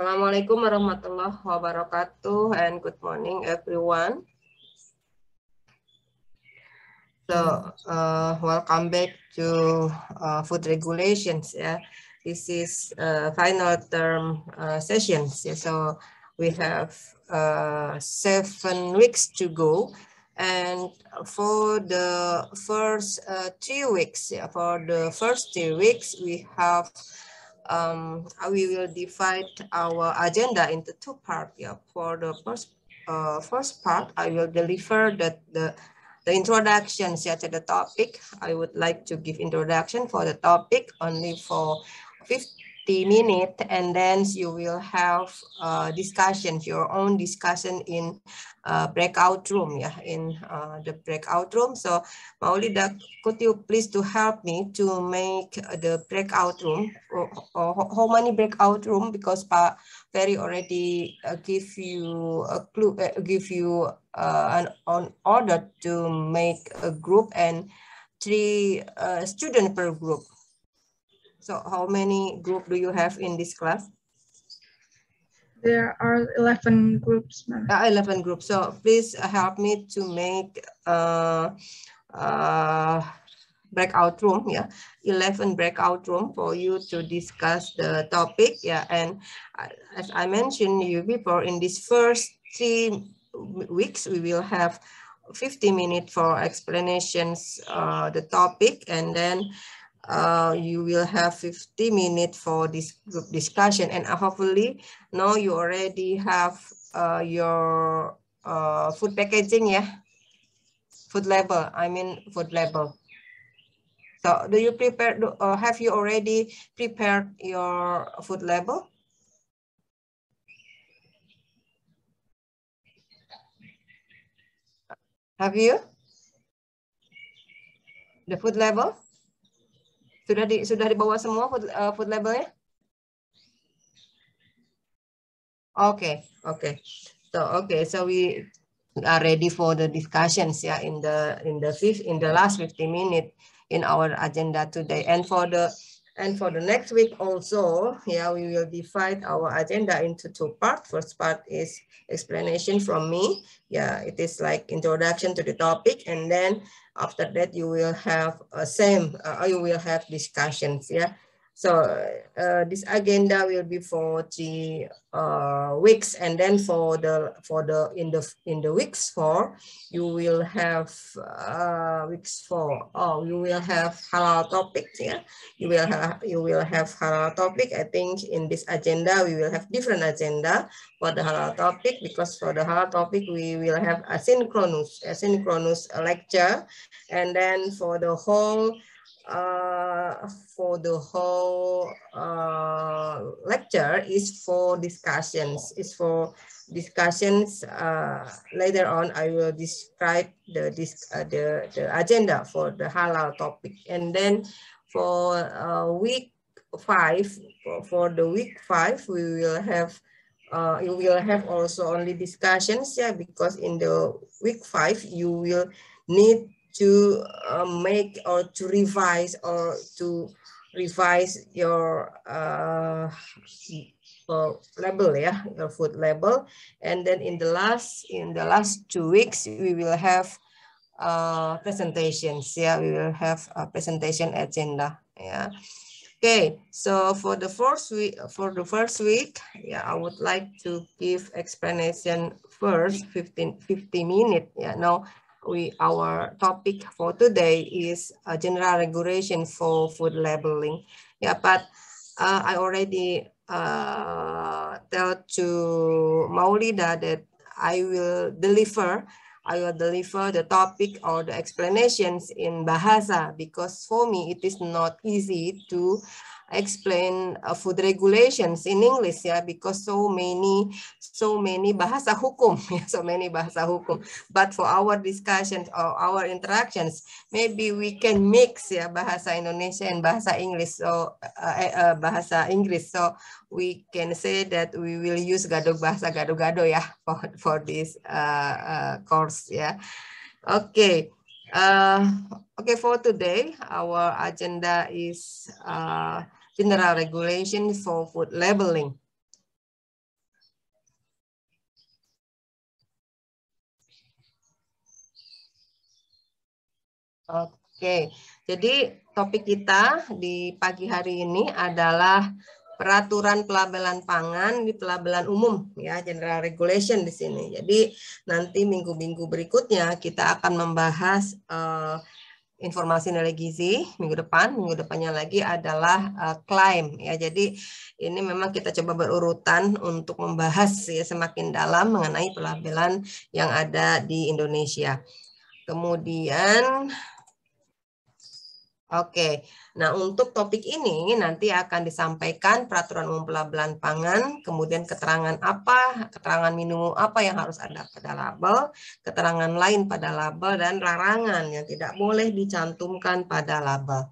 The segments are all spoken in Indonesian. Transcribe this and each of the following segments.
Assalamualaikum warahmatullahi wabarakatuh and good morning everyone. So welcome back to food regulations. Yeah, this is final term sessions. Yeah, so we have 7 weeks to go, and for the first 3 weeks, we have we will divide our agenda into 2 parts. Yeah, for the first part, I will deliver the introductions to the topic. I would like to give introduction for the topic only for 50 minutes, and then you will have discussions, your own discussion in breakout room, yeah, in the breakout room. So Maulida, could you please to help me to make the breakout room? Or how many breakout room? Because Pak Ferry already give you a clue, give you an order to make a group and 3 students per group. So how many group do you have in this class? There are 11 groups, ma'am. 11 groups. So please help me to make breakout room, yeah, 11 breakout room for you to discuss the topic, yeah. And as I mentioned you before, in this first 3 weeks, we will have 50 minutes for explanations the topic, and then you will have 50 minutes for this group discussion. And hopefully now you already have your food packaging, yeah, food label, I mean food label. So do you prepare, have you already prepared your food label? Have you? The food label? Sudah dibawa semua food labelnya? Okay. So we are ready for the discussions, yeah, in the last 50 minutes in our agenda today. And for the next week also, yeah, we will divide our agenda into 2 parts. First part is explanation from me. Yeah, it is like introduction to the topic, and then after that you will have you will have discussions, yeah. So this agenda will be for 3 weeks, and then in the weeks 4 you will have you will have halal topic, yeah. You will have halal topic. I think in this agenda we will have different agenda for the halal topic, because for the halal topic we will have asynchronous lecture, and then for the whole lecture is for discussions. Later on I will describe the agenda for the halal topic. And then for week 5, for the week 5 we will have you will have also only discussions, yeah, because in the week 5 you will need to make or to revise your label, yeah, your food label. And then in the last 2 weeks we will have presentations, yeah, we will have a presentation agenda, yeah. Okay, so for the first week, yeah, I would like to give explanation first, 50 minutes. Yeah, now our topic for today is a general regulation for food labeling. Yeah, but I already tell to Maulida that I will deliver the topic or the explanations in Bahasa, because for me it is not easy to explain food regulations in English, yeah, because so many bahasa hukum, so many bahasa hukum. But for our discussions or our interactions, maybe we can mix, yeah, bahasa Indonesia and bahasa English. So bahasa Inggris. So we can say that we will use bahasa gado-gado, yeah, for this course, yeah. Okay. Okay, for today, our agenda is general regulation for food labeling. Oke, jadi topik kita di pagi hari ini adalah peraturan pelabelan pangan di pelabelan umum, ya, general regulation di sini. Jadi nanti minggu-minggu berikutnya kita akan membahas informasi nilai gizi minggu depannya lagi adalah klaim, ya. Jadi ini memang kita coba berurutan untuk membahas ya semakin dalam mengenai pelabelan yang ada di Indonesia. Kemudian oke, nah untuk topik ini nanti akan disampaikan peraturan umum pelabelan pangan, kemudian keterangan minimum apa yang harus ada pada label, keterangan lain pada label, dan larangan yang tidak boleh dicantumkan pada label.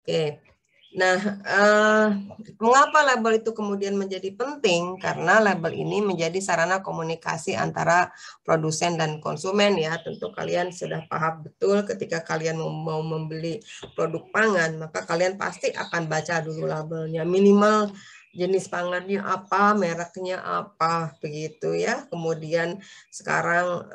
Oke, nah mengapa label itu kemudian menjadi penting? Karena label ini menjadi sarana komunikasi antara produsen dan konsumen, ya. Tentu kalian sudah paham betul ketika kalian mau membeli produk pangan, maka kalian pasti akan baca dulu labelnya, minimal jenis pangannya apa, mereknya apa, begitu ya. Kemudian sekarang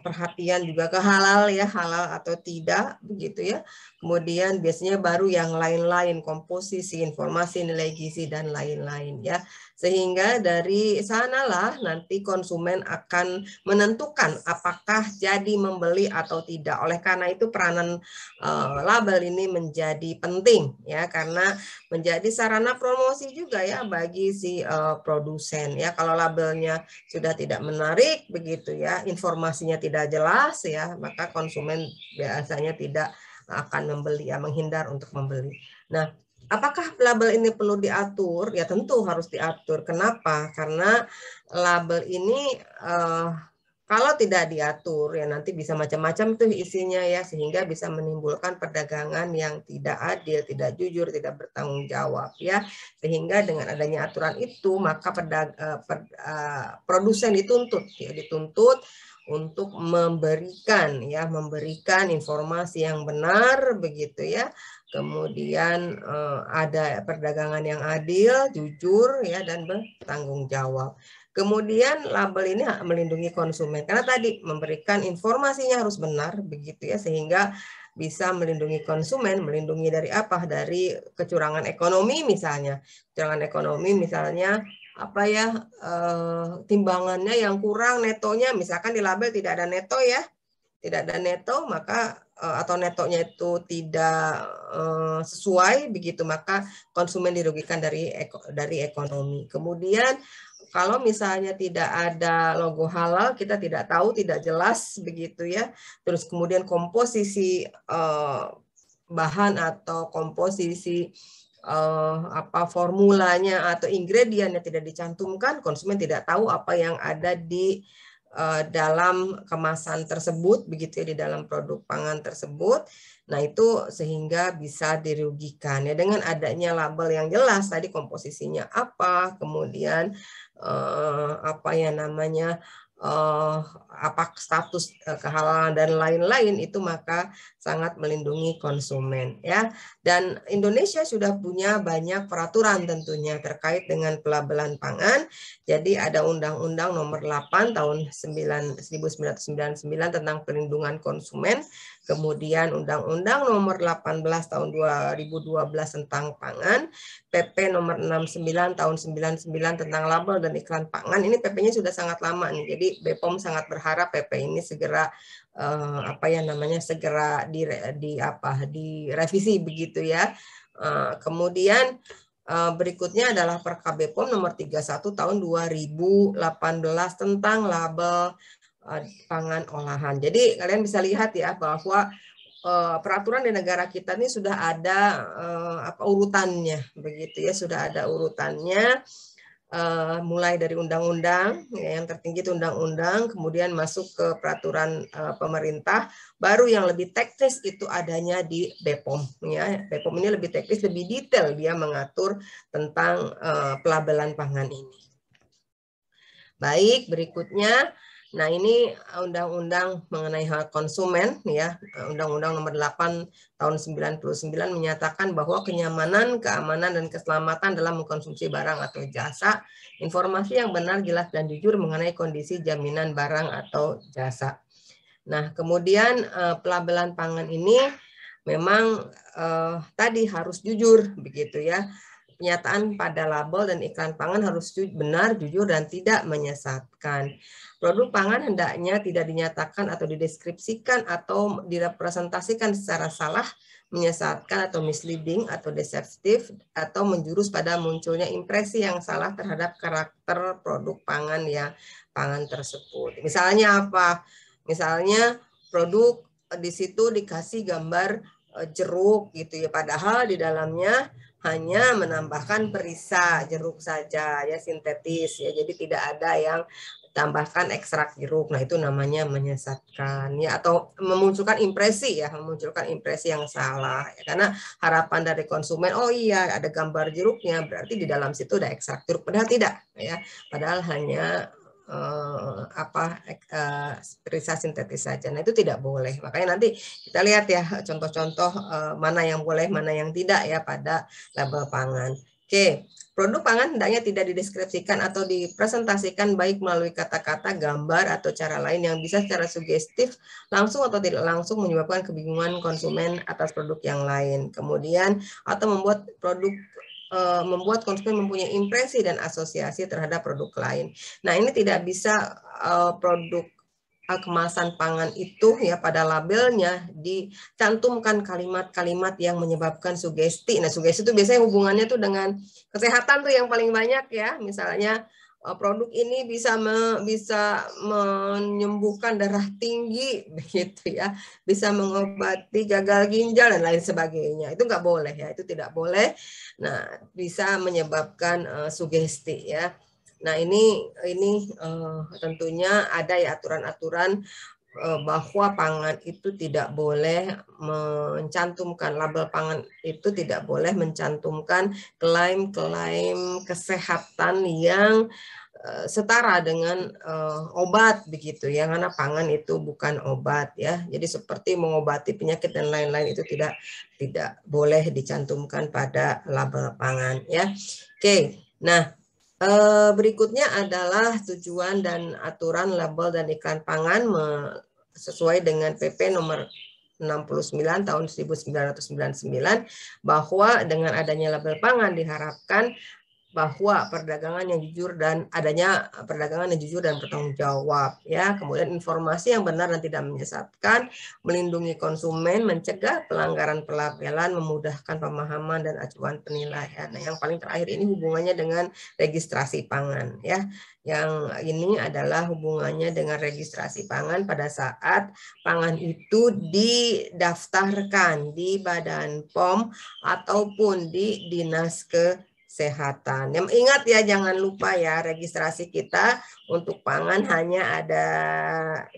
perhatian juga ke halal, ya, halal atau tidak, begitu ya. Kemudian biasanya baru yang lain-lain, komposisi, informasi, nilai gizi, dan lain-lain, ya. Sehingga dari sanalah nanti konsumen akan menentukan apakah jadi membeli atau tidak. Oleh karena itu peranan label ini menjadi penting, ya, karena menjadi sarana promosi juga, ya, bagi si produsen, ya. Kalau labelnya sudah tidak menarik, begitu ya, informasinya tidak jelas, ya, maka konsumen biasanya tidak akan membeli, ya, menghindar untuk membeli. Nah, apakah label ini perlu diatur? Ya tentu harus diatur. Kenapa? Karena label ini kalau tidak diatur ya nanti bisa macam-macam tuh isinya, ya, sehingga bisa menimbulkan perdagangan yang tidak adil, tidak jujur, tidak bertanggung jawab, ya. Sehingga dengan adanya aturan itu maka produsen dituntut, ya, untuk memberikan informasi yang benar, begitu ya. Kemudian ada perdagangan yang adil, jujur, ya, dan bertanggung jawab. Kemudian label ini melindungi konsumen karena tadi memberikan informasinya harus benar, begitu ya, sehingga bisa melindungi konsumen. Melindungi dari apa? Dari kecurangan ekonomi misalnya. Kecurangan ekonomi misalnya apa ya, timbangannya yang kurang, netonya misalkan di label tidak ada neto, ya, tidak ada neto, maka atau netonya itu tidak sesuai, begitu, maka konsumen dirugikan dari ekonomi. Kemudian kalau misalnya tidak ada logo halal, kita tidak tahu, tidak jelas, begitu ya. Terus kemudian komposisi bahan atau komposisi formulanya atau ingredientnya tidak dicantumkan, konsumen tidak tahu apa yang ada di dalam kemasan tersebut, begitu ya, di dalam produk pangan tersebut. Nah, itu sehingga bisa dirugikan, ya. Dengan adanya label yang jelas tadi, komposisinya apa, kemudian apa yang namanya apa status kehalalan dan lain-lain, itu maka sangat melindungi konsumen, ya. Dan Indonesia sudah punya banyak peraturan tentunya terkait dengan pelabelan pangan. Jadi ada Undang-Undang Nomor 8 tahun 1999 tentang perlindungan konsumen, kemudian Undang-Undang Nomor 18 tahun 2012 tentang pangan, PP Nomor 69 tahun 99 tentang label dan iklan pangan. Ini PP-nya sudah sangat lama nih. Jadi BPOM sangat berharap PP ini segera segera direvisi, begitu ya. Kemudian berikutnya adalah Perkab BPOM Nomor 31 tahun 2018 tentang label pangan olahan. Jadi kalian bisa lihat, ya, bahwa peraturan di negara kita ini sudah ada urutannya, begitu ya, sudah ada urutannya. Mulai dari undang-undang, ya, yang tertinggi itu undang-undang, kemudian masuk ke peraturan pemerintah, baru yang lebih teknis itu adanya di BPOM, ya. BPOM ini lebih teknis, lebih detail, dia mengatur tentang pelabelan pangan ini. Baik, berikutnya, nah ini undang-undang mengenai hak konsumen, ya. Undang-Undang Nomor 8 tahun 99 menyatakan bahwa kenyamanan, keamanan, dan keselamatan dalam mengkonsumsi barang atau jasa, informasi yang benar, jelas, dan jujur mengenai kondisi jaminan barang atau jasa. Nah, kemudian pelabelan pangan ini memang tadi harus jujur begitu ya. Penyataan pada label dan iklan pangan harus benar, jujur, dan tidak menyesatkan. Produk pangan hendaknya tidak dinyatakan atau dideskripsikan atau direpresentasikan secara salah, menyesatkan atau misleading atau deceptive atau menjurus pada munculnya impresi yang salah terhadap karakter produk pangan tersebut. Misalnya apa? Misalnya produk di situ dikasih gambar jeruk gitu ya, padahal di dalamnya hanya menambahkan perisa jeruk saja ya, sintetis ya, jadi tidak ada yang tambahkan ekstrak jeruk. Nah, itu namanya menyesatkan ya, atau memunculkan impresi yang salah ya, karena harapan dari konsumen, oh iya ada gambar jeruknya berarti di dalam situ ada ekstrak jeruk, padahal tidak ya, padahal hanya perisa sintetis saja. Nah, itu tidak boleh. Makanya nanti kita lihat ya contoh-contoh mana yang boleh, mana yang tidak ya pada label pangan. Oke, produk pangan hendaknya tidak dideskripsikan atau dipresentasikan baik melalui kata-kata, gambar, atau cara lain yang bisa secara sugestif langsung atau tidak langsung menyebabkan kebingungan konsumen atas produk yang lain. Kemudian atau membuat konsumen mempunyai impresi dan asosiasi terhadap produk lain. Nah, ini tidak bisa produk kemasan pangan itu ya pada labelnya dicantumkan kalimat-kalimat yang menyebabkan sugesti. Nah, sugesti itu biasanya hubungannya tuh dengan kesehatan tuh yang paling banyak ya. Misalnya produk ini bisa menyembuhkan darah tinggi begitu ya, bisa mengobati gagal ginjal dan lain sebagainya. Itu nggak boleh ya, itu tidak boleh. Nah, bisa menyebabkan sugesti ya. Nah, ini tentunya ada ya aturan-aturan bahwa pangan itu tidak boleh mencantumkan, label pangan itu tidak boleh mencantumkan klaim-klaim kesehatan yang setara dengan obat begitu ya, karena pangan itu bukan obat ya. Jadi seperti mengobati penyakit dan lain-lain itu tidak boleh dicantumkan pada label pangan ya. Oke. Nah, berikutnya adalah tujuan dan aturan label dan iklan pangan sesuai dengan PP nomor 69 tahun 1999, bahwa dengan adanya label pangan diharapkan bahwa perdagangan yang jujur dan adanya perdagangan yang jujur dan bertanggung jawab ya, kemudian informasi yang benar dan tidak menyesatkan, melindungi konsumen, mencegah pelanggaran pelabelan, memudahkan pemahaman dan acuan penilaian. Nah, yang paling terakhir ini hubungannya dengan registrasi pangan ya. Yang ini adalah hubungannya dengan registrasi pangan pada saat pangan itu didaftarkan di Badan POM ataupun di Dinas Kesehatan. Yang ingat ya, jangan lupa ya, registrasi kita untuk pangan hanya ada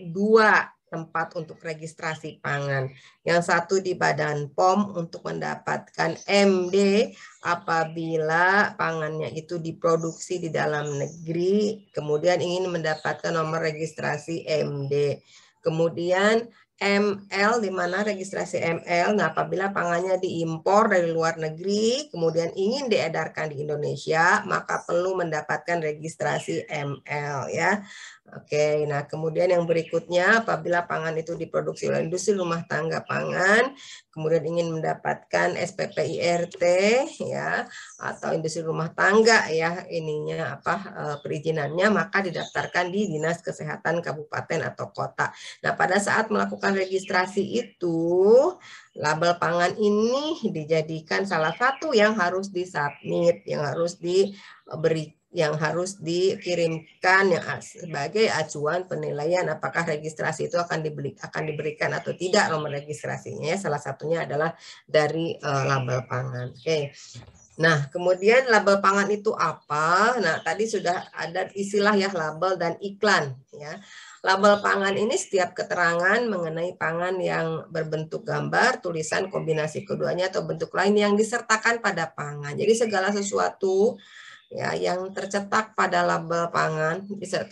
2 tempat untuk registrasi pangan. Yang satu di Badan POM untuk mendapatkan MD apabila pangannya itu diproduksi di dalam negeri, kemudian ingin mendapatkan nomor registrasi MD. Kemudian ML, di mana registrasi ML, nah apabila pangannya diimpor dari luar negeri, kemudian ingin diedarkan di Indonesia, maka perlu mendapatkan registrasi ML ya. Oke, nah kemudian yang berikutnya, apabila pangan itu diproduksi oleh industri rumah tangga pangan, kemudian ingin mendapatkan SPPIRT ya, atau industri rumah tangga ya, ininya perizinannya, maka didaftarkan di Dinas Kesehatan Kabupaten atau Kota. Nah, pada saat melakukan registrasi itu, label pangan ini dijadikan salah satu yang harus disubmit, yang harus dikirimkan sebagai acuan penilaian apakah registrasi itu akan diberikan atau tidak nomor registrasinya. Salah satunya adalah dari label pangan. Oke. Nah, kemudian label pangan itu apa? Nah, tadi sudah ada istilah ya, label dan iklan ya. Label pangan ini setiap keterangan mengenai pangan yang berbentuk gambar, tulisan, kombinasi keduanya atau bentuk lain yang disertakan pada pangan. Jadi segala sesuatu ya yang tercetak pada label pangan, bisa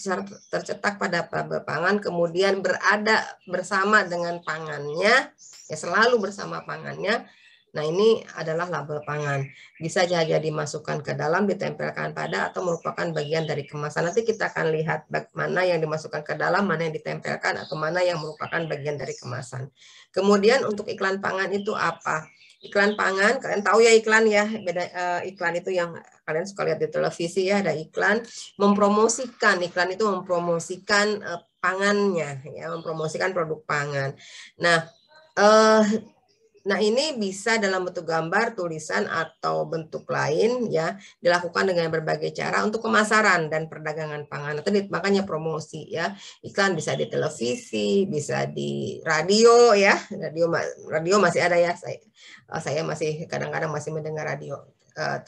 tercetak pada label pangan, kemudian berada bersama dengan pangannya, ya selalu bersama pangannya, Nah, ini adalah label pangan. Bisa saja dimasukkan ke dalam, ditempelkan pada, atau merupakan bagian dari kemasan. Nanti kita akan lihat mana yang dimasukkan ke dalam, mana yang ditempelkan, atau mana yang merupakan bagian dari kemasan. Kemudian untuk iklan pangan itu apa? Iklan pangan, kalian tahu ya iklan ya, beda iklan itu yang kalian suka lihat di televisi ya, ada iklan mempromosikan, iklan itu mempromosikan pangannya, ya, mempromosikan produk pangan. Nah, ini bisa dalam bentuk gambar, tulisan, atau bentuk lain ya, dilakukan dengan berbagai cara untuk pemasaran dan perdagangan pangan. Tadi makanya promosi ya. Iklan bisa di televisi, bisa di radio ya. Radio masih ada ya. Saya masih kadang-kadang masih mendengar radio.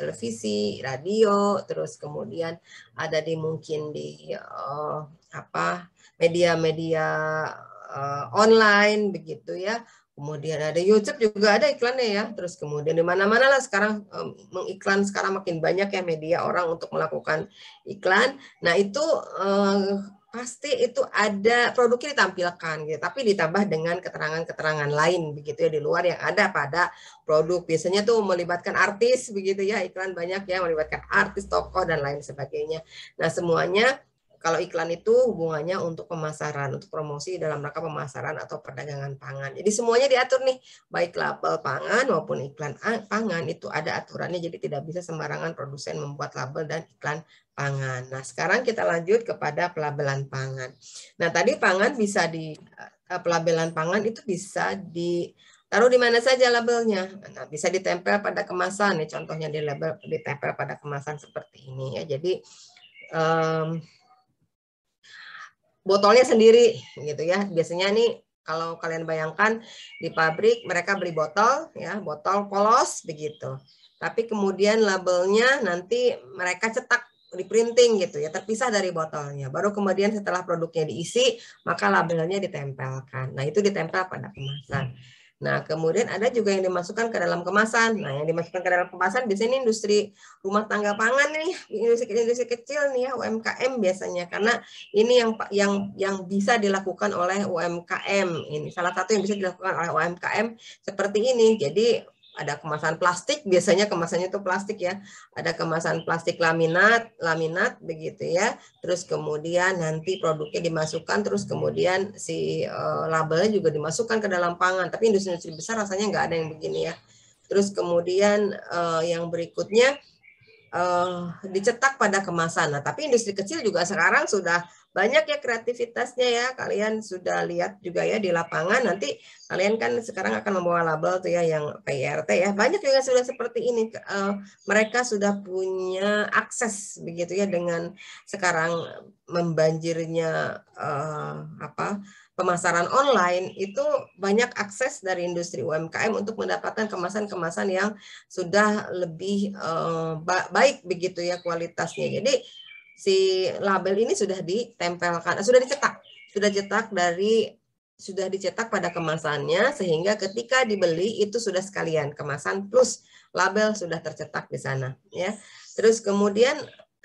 Televisi, radio, terus kemudian ada mungkin di media-media online begitu ya. Kemudian ada YouTube juga ada iklannya ya. Terus kemudian di mana-mana lah sekarang mengiklan, sekarang makin banyak ya media orang untuk melakukan iklan. Nah, itu pasti itu ada produknya ditampilkan gitu, tapi ditambah dengan keterangan-keterangan lain begitu ya di luar yang ada pada produk. Biasanya tuh melibatkan artis begitu ya, iklan banyak ya melibatkan artis, tokoh dan lain sebagainya. Nah, semuanya kalau iklan itu hubungannya untuk pemasaran, untuk promosi dalam rangka pemasaran atau perdagangan pangan. Jadi semuanya diatur nih, baik label pangan maupun iklan pangan itu ada aturannya, jadi tidak bisa sembarangan produsen membuat label dan iklan pangan. Nah, sekarang kita lanjut kepada pelabelan pangan. Nah, tadi pangan bisa pelabelan pangan itu bisa ditaruh di mana saja labelnya. Nah, bisa ditempel pada kemasan nih, contohnya ditempel pada kemasan seperti ini ya. Jadi botolnya sendiri gitu ya. Biasanya nih kalau kalian bayangkan di pabrik mereka beli botol ya, botol polos begitu. Tapi kemudian labelnya nanti mereka cetak di printing gitu ya, terpisah dari botolnya. Baru kemudian setelah produknya diisi, maka labelnya ditempelkan. Nah, itu ditempel pada kemasan. Nah, kemudian ada juga yang dimasukkan ke dalam kemasan. Nah, yang dimasukkan ke dalam kemasan biasanya ini industri rumah tangga pangan nih, industri kecil nih ya, UMKM biasanya, karena ini yang bisa dilakukan oleh UMKM. Ini salah satu yang bisa dilakukan oleh UMKM seperti ini. Jadi ada kemasan plastik, biasanya kemasannya itu plastik ya. Ada kemasan plastik laminat begitu ya. Terus kemudian nanti produknya dimasukkan, terus kemudian si labelnya juga dimasukkan ke dalam pangan. Tapi industri-industri besar rasanya nggak ada yang begini ya. Terus kemudian yang berikutnya dicetak pada kemasan. Nah, tapi industri kecil juga sekarang sudah banyak ya kreativitasnya ya. Kalian sudah lihat juga ya di lapangan. Nanti kalian kan sekarang akan membawa label tuh ya yang PIRT ya. Banyak juga sudah seperti ini. Mereka sudah punya akses begitu ya dengan sekarang membanjirnya pemasaran online, itu banyak akses dari industri UMKM untuk mendapatkan kemasan-kemasan yang sudah lebih baik begitu ya kualitasnya. Jadi si label ini sudah ditempelkan, sudah dicetak pada kemasannya, sehingga ketika dibeli itu sudah sekalian kemasan plus label sudah tercetak di sana ya. Terus kemudian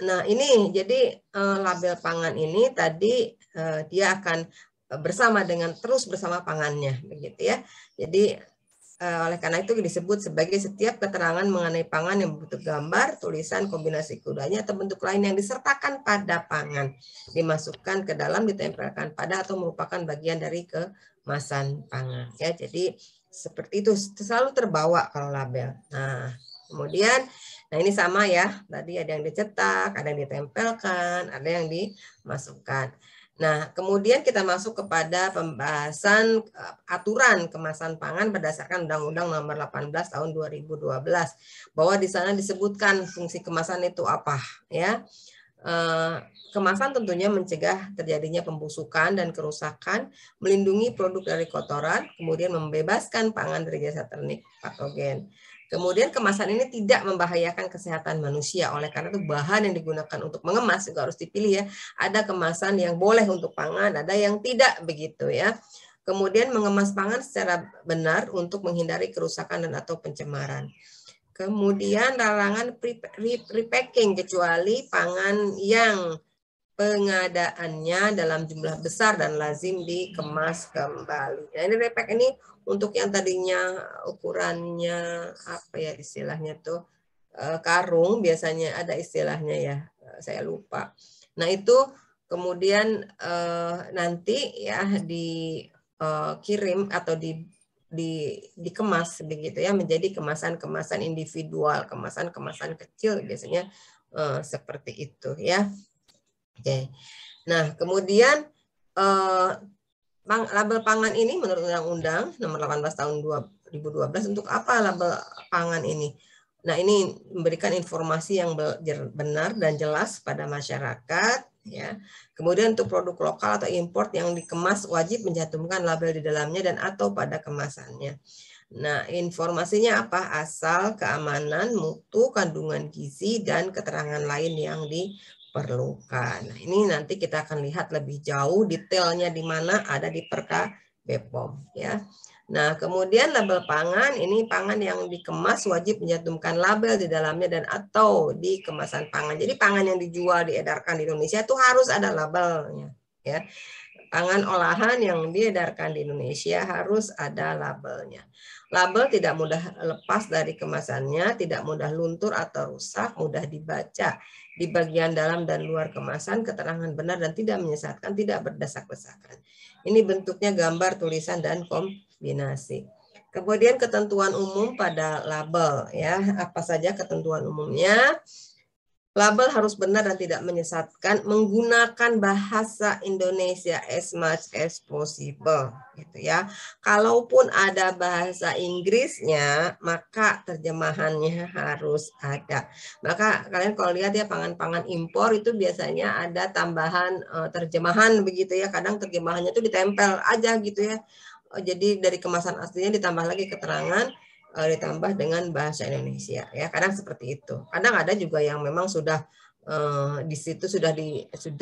nah ini jadi label pangan ini tadi dia akan terus bersama pangannya begitu ya. Jadi oleh karena itu disebut sebagai setiap keterangan mengenai pangan yang berbentuk gambar, tulisan, kombinasi kodanya atau bentuk lain yang disertakan pada pangan, dimasukkan ke dalam, ditempelkan pada atau merupakan bagian dari kemasan pangan ya. Jadi seperti itu selalu terbawa kalau label. Nah, kemudian ini sama ya, tadi ada yang dicetak, ada yang ditempelkan, ada yang dimasukkan. Nah, kemudian kita masuk kepada pembahasan aturan kemasan pangan berdasarkan Undang-Undang Nomor 18 Tahun 2012, bahwa di sana disebutkan fungsi kemasan itu apa ya. Kemasan tentunya mencegah terjadinya pembusukan dan kerusakan, melindungi produk dari kotoran, kemudian membebaskan pangan dari zat ternik patogen. Kemudian kemasan ini tidak membahayakan kesehatan manusia. Oleh karena itu bahan yang digunakan untuk mengemas juga harus dipilih ya. Ada kemasan yang boleh untuk pangan, ada yang tidak begitu ya. Kemudian mengemas pangan secara benar untuk menghindari kerusakan dan atau pencemaran. Kemudian larangan repacking kecuali pangan yang pengadaannya dalam jumlah besar dan lazim dikemas kembali. Nah, ini repack ini untuk yang tadinya ukurannya apa ya istilahnya tuh karung, biasanya ada istilahnya ya, saya lupa. Nah, itu kemudian nanti ya dikirim atau dikemas begitu ya menjadi kemasan-kemasan individual, kemasan-kemasan kecil biasanya seperti itu ya. Oke. Nah, kemudian label pangan ini menurut Undang-Undang Nomor 18 Tahun 2012 untuk apa label pangan ini? Nah, ini memberikan informasi yang benar dan jelas pada masyarakat ya. Kemudian untuk produk lokal atau import yang dikemas wajib mencantumkan label di dalamnya dan atau pada kemasannya. Nah, informasinya apa? Asal, keamanan, mutu, kandungan gizi dan keterangan lain yang diperlukan. Nah, ini nanti kita akan lihat lebih jauh detailnya di mana ada di Perka BPOM ya. Nah, kemudian label pangan, ini pangan yang dikemas wajib mencantumkan label di dalamnya dan atau di kemasan pangan. Jadi pangan yang dijual, diedarkan di Indonesia itu harus ada labelnya. Ya. Pangan olahan yang diedarkan di Indonesia harus ada labelnya. Label tidak mudah lepas dari kemasannya, tidak mudah luntur atau rusak, mudah dibaca. Di bagian dalam dan luar kemasan, keterangan benar dan tidak menyesatkan, tidak berdesak-desakan. Ini bentuknya gambar, tulisan, dan kombinasi. Kemudian ketentuan umum pada label ya, apa saja ketentuan umumnya? Label harus benar dan tidak menyesatkan, menggunakan bahasa Indonesia as much as possible gitu ya. Kalaupun ada bahasa Inggrisnya, maka terjemahannya harus ada. Maka kalian kalau lihat ya pangan-pangan impor itu biasanya ada tambahan terjemahan begitu ya. Kadang terjemahannya itu ditempel aja gitu ya. Jadi dari kemasan aslinya ditambah lagi keterangan, ditambah dengan bahasa Indonesia ya, kadang seperti itu. Kadang ada juga yang memang sudah di situ sudah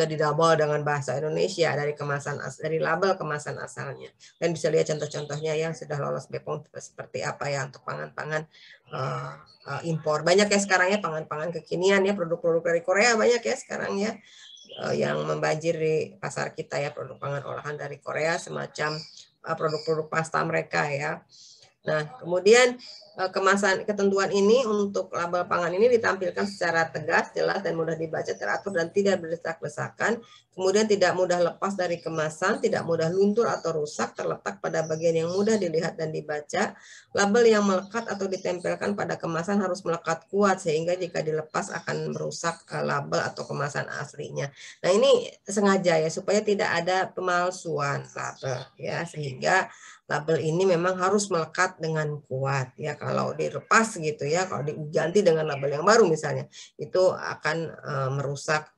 didouble dengan bahasa Indonesia dari kemasan dari label kemasan asalnya. Dan bisa lihat contoh-contohnya yang sudah lolos BPOM seperti apa ya untuk pangan-pangan impor. Banyak ya sekarang ya pangan-pangan kekinian ya, produk-produk dari Korea banyak ya sekarang ya yang membanjir di pasar kita ya, produk pangan olahan dari Korea semacam produk-produk pasta mereka ya. Nah, kemudian kemasan ketentuan ini untuk label pangan ini ditampilkan secara tegas, jelas, dan mudah dibaca, teratur, dan tidak berdesak-desakan. Kemudian tidak mudah lepas dari kemasan, tidak mudah luntur atau rusak, terletak pada bagian yang mudah dilihat dan dibaca. Label yang melekat atau ditempelkan pada kemasan harus melekat kuat, sehingga jika dilepas akan merusak label atau kemasan aslinya. Nah, ini sengaja ya, supaya tidak ada pemalsuan label, ya, sehingga label ini memang harus melekat dengan kuat ya. Kalau dilepas gitu ya, kalau diganti dengan label yang baru misalnya, itu akan merusak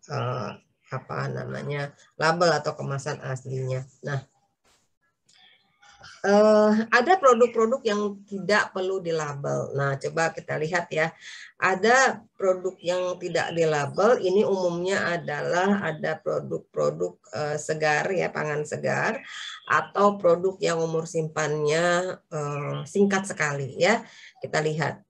apa namanya label atau kemasan aslinya. Nah, ada produk-produk yang tidak perlu dilabel. Nah, coba kita lihat ya. Ada produk yang tidak dilabel, ini umumnya adalah ada produk-produk segar ya, pangan segar, atau produk yang umur simpannya singkat sekali ya. Kita lihat.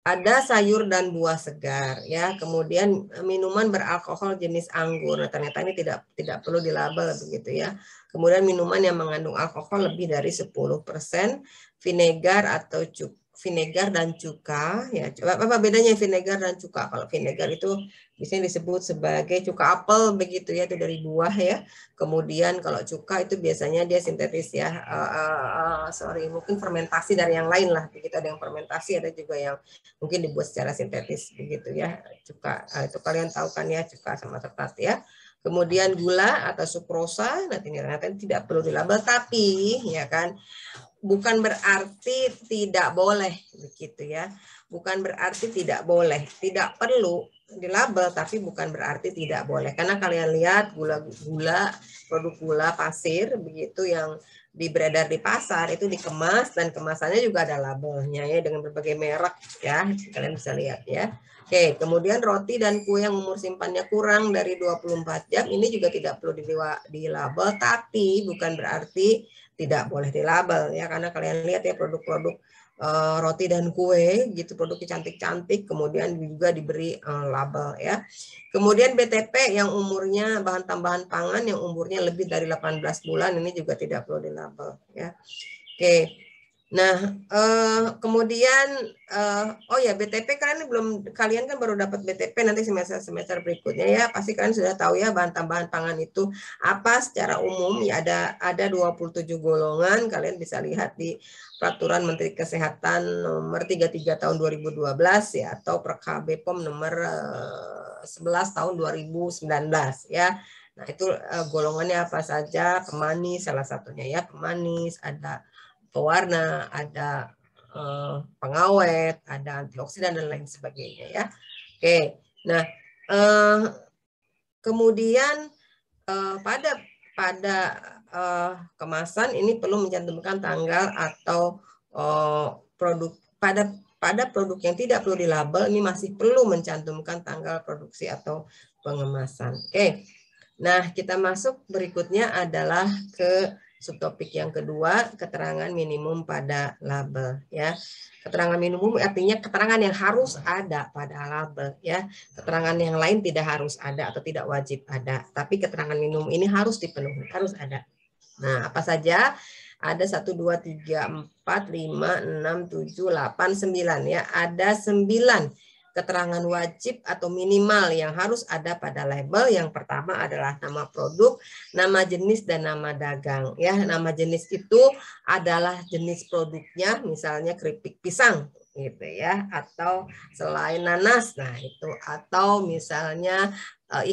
Ada sayur dan buah segar ya, kemudian minuman beralkohol jenis anggur. Nah, ternyata ini tidak perlu dilabel begitu ya. Kemudian minuman yang mengandung alkohol lebih dari 10%, vinegar atau vinegar dan cuka ya. Coba apa bedanya vinegar dan cuka? Kalau vinegar itu biasanya disebut sebagai cuka apel begitu ya, itu dari buah ya. Kemudian kalau cuka itu biasanya dia sintetis ya, mungkin fermentasi dari yang lain lah. Begitu, ada yang fermentasi, ada juga yang mungkin dibuat secara sintetis begitu ya. Cuka itu kalian tahu kan ya, cuka sama tertat ya. Kemudian gula atau sukrosa, nanti tidak perlu dilabel, tapi ya kan bukan berarti tidak boleh begitu ya. Bukan berarti tidak boleh, tidak perlu dilabel, tapi bukan berarti tidak boleh. Karena kalian lihat gula-gula, produk gula pasir begitu yang beredar di pasar itu dikemas dan kemasannya juga ada labelnya ya dengan berbagai merek ya. Kalian bisa lihat ya. Oke, kemudian roti dan kue yang umur simpannya kurang dari 24 jam ini juga tidak perlu dilabel, tapi bukan berarti tidak boleh dilabel ya, karena kalian lihat ya produk-produk roti dan kue gitu, produknya cantik-cantik, kemudian juga diberi label ya. Kemudian BTP yang umurnya bahan tambahan pangan yang umurnya lebih dari 18 bulan ini juga tidak perlu dilabel ya. Oke. Nah, kemudian oh ya BTP kalian kan baru dapat BTP nanti semester berikutnya ya. Pasti kalian sudah tahu ya bahan tambahan pangan itu apa secara umum ya, ada 27 golongan. Kalian bisa lihat di Peraturan Menteri Kesehatan nomor 33 tahun 2012 ya, atau PKB POM nomor 11 tahun 2019 ya. Nah, itu golongannya apa saja? Pemanis salah satunya ya, pemanis, ada pewarna, ada pengawet, ada antioksidan dan lain sebagainya ya. Oke. Nah, kemudian pada kemasan ini perlu mencantumkan tanggal atau produk pada produk yang tidak perlu dilabel ini masih perlu mencantumkan tanggal produksi atau pengemasan. Oke. Nah, kita masuk berikutnya adalah ke subtopik yang kedua, keterangan minimum pada label ya. Keterangan minimum artinya keterangan yang harus ada pada label ya. Keterangan yang lain tidak harus ada atau tidak wajib ada, tapi keterangan minimum ini harus dipenuhi, harus ada. Nah, apa saja? Ada 1 2 3 4 5 6 7 8 9 ya. Ada 9 keterangan wajib atau minimal yang harus ada pada label. Yang pertama adalah nama produk, nama jenis, dan nama dagang. Ya, nama jenis itu adalah jenis produknya, misalnya keripik pisang, gitu ya, atau selai nanas, nah itu, atau misalnya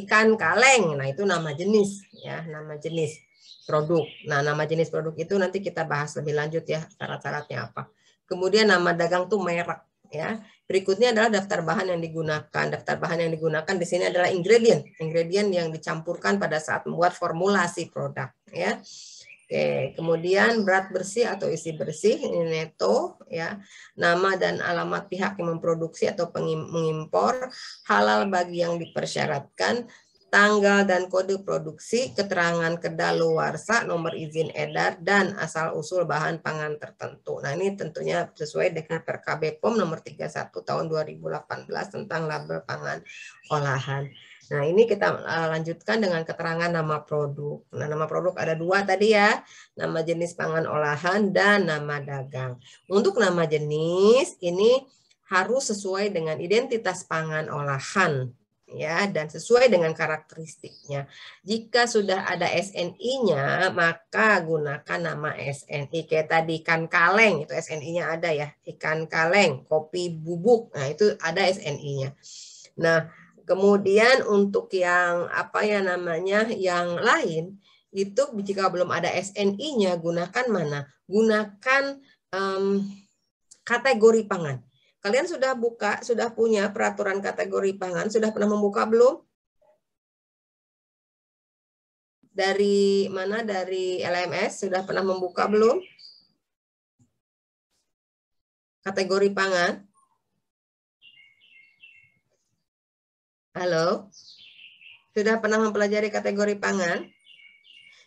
ikan kaleng, nah itu nama jenis, ya, nama jenis produk. Nah, nama jenis produk itu nanti kita bahas lebih lanjut ya, syarat-syaratnya apa. Kemudian nama dagang tuh merek. Ya, berikutnya adalah daftar bahan yang digunakan. Daftar bahan yang digunakan di sini adalah ingredient yang dicampurkan pada saat membuat formulasi produk. Ya, oke. Kemudian berat bersih atau isi bersih ini neto. Ya, nama dan alamat pihak yang memproduksi atau mengimpor, halal bagi yang dipersyaratkan, tanggal dan kode produksi, keterangan kedaluarsa, nomor izin edar, dan asal-usul bahan pangan tertentu. Nah, ini tentunya sesuai dengan PKB POM nomor 31 tahun 2018 tentang label pangan olahan. Nah, ini kita lanjutkan dengan keterangan nama produk. Nah, nama produk ada 2 tadi ya, nama jenis pangan olahan dan nama dagang. Untuk nama jenis, ini harus sesuai dengan identitas pangan olahan, ya, dan sesuai dengan karakteristiknya. Jika sudah ada SNI-nya, maka gunakan nama SNI. Kayak tadi ikan kaleng, itu SNI-nya ada ya. Ikan kaleng, kopi bubuk, nah itu ada SNI-nya. Nah, kemudian untuk yang apa ya namanya, yang lain, itu jika belum ada SNI-nya, gunakan mana? Gunakan kategori pangan. Kalian sudah punya peraturan kategori pangan, sudah pernah membuka belum? Dari mana? Dari LMS, sudah pernah membuka belum? Kategori pangan. Halo? Sudah pernah mempelajari kategori pangan?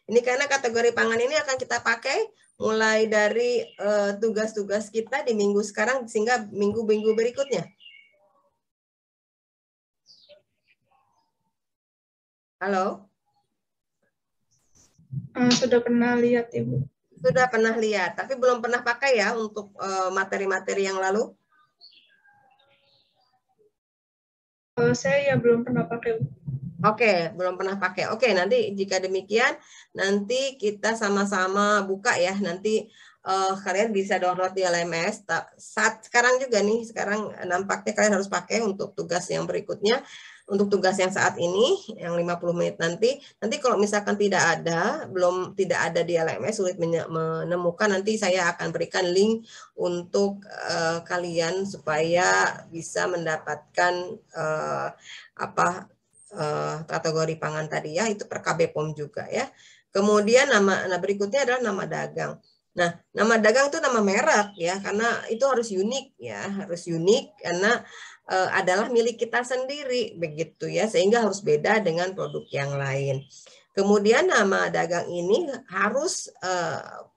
Ini karena kategori pangan ini akan kita pakai mulai dari tugas-tugas kita di minggu sekarang sehingga minggu-minggu berikutnya. Halo? Sudah pernah lihat, Ibu. Sudah pernah lihat, tapi belum pernah pakai ya untuk materi-materi yang lalu? Saya ya belum pernah pakai. Oke, belum pernah pakai. Oke, nanti jika demikian, nanti kita sama-sama buka ya. Nanti kalian bisa download di LMS. Saat sekarang juga nih, sekarang nampaknya kalian harus pakai untuk tugas yang berikutnya. Untuk tugas yang saat ini, yang 50 menit nanti kalau misalkan tidak ada di LMS, sulit menemukan, nanti saya akan berikan link untuk kalian supaya bisa mendapatkan kategori pangan tadi ya, itu PKB POM juga ya. Kemudian nama berikutnya adalah nama dagang. Nah, nama dagang itu nama merek ya, karena itu harus unik ya, harus unik karena adalah milik kita sendiri begitu ya, sehingga harus beda dengan produk yang lain. Kemudian nama dagang ini harus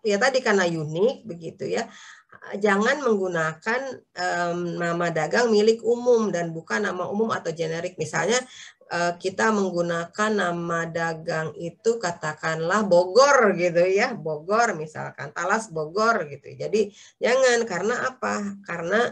ya tadi karena unik begitu ya, jangan menggunakan nama dagang milik umum dan bukan nama umum atau generik. Misalnya kita menggunakan nama dagang itu katakanlah Bogor gitu ya, Bogor misalkan, Talas Bogor gitu. Jadi jangan, karena apa? Karena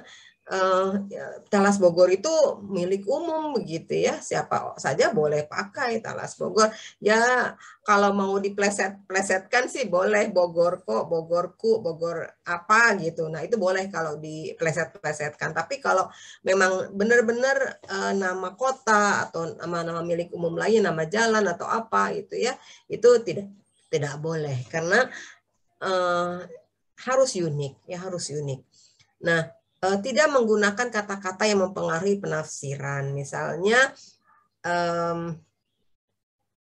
Talas Bogor itu milik umum begitu ya, siapa saja boleh pakai Talas Bogor. Ya kalau mau dipleset-plesetkan sih boleh, Bogor kok, Bogorku, Bogor apa gitu. Nah itu boleh kalau dipleset-plesetkan. Tapi kalau memang benar-benar nama kota atau nama-nama milik umum lainnya, nama jalan atau apa itu ya, itu tidak boleh, karena harus unik ya, harus unik. Nah, tidak menggunakan kata-kata yang mempengaruhi penafsiran. Misalnya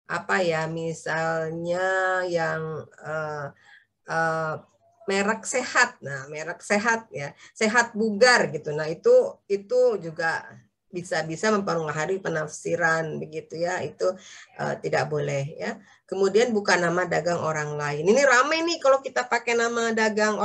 apa ya? Misalnya yang merek sehat. Nah, merek sehat ya, sehat bugar gitu. Nah, itu juga bisa mempengaruhi penafsiran begitu ya. Itu tidak boleh ya. Kemudian bukan nama dagang orang lain. Ini ramai nih kalau kita pakai nama dagang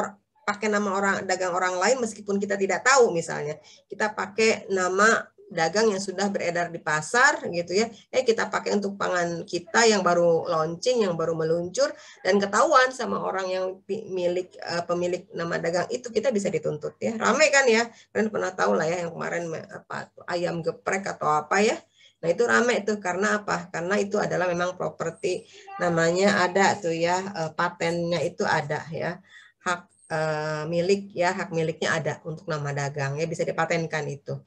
dagang orang lain meskipun kita tidak tahu. Misalnya kita pakai nama dagang yang sudah beredar di pasar gitu ya, kita pakai untuk pangan kita yang baru launching, yang baru meluncur, dan ketahuan sama orang yang pemilik nama dagang itu, kita bisa dituntut ya. Ramai kan ya, kalian pernah tahu lah ya yang kemarin apa ayam geprek atau apa ya. Nah itu ramai tuh, karena apa? Karena itu adalah memang properti, namanya ada tuh ya, patennya itu ada ya, hak milik ya, hak miliknya ada untuk nama dagang ya, bisa dipatenkan itu.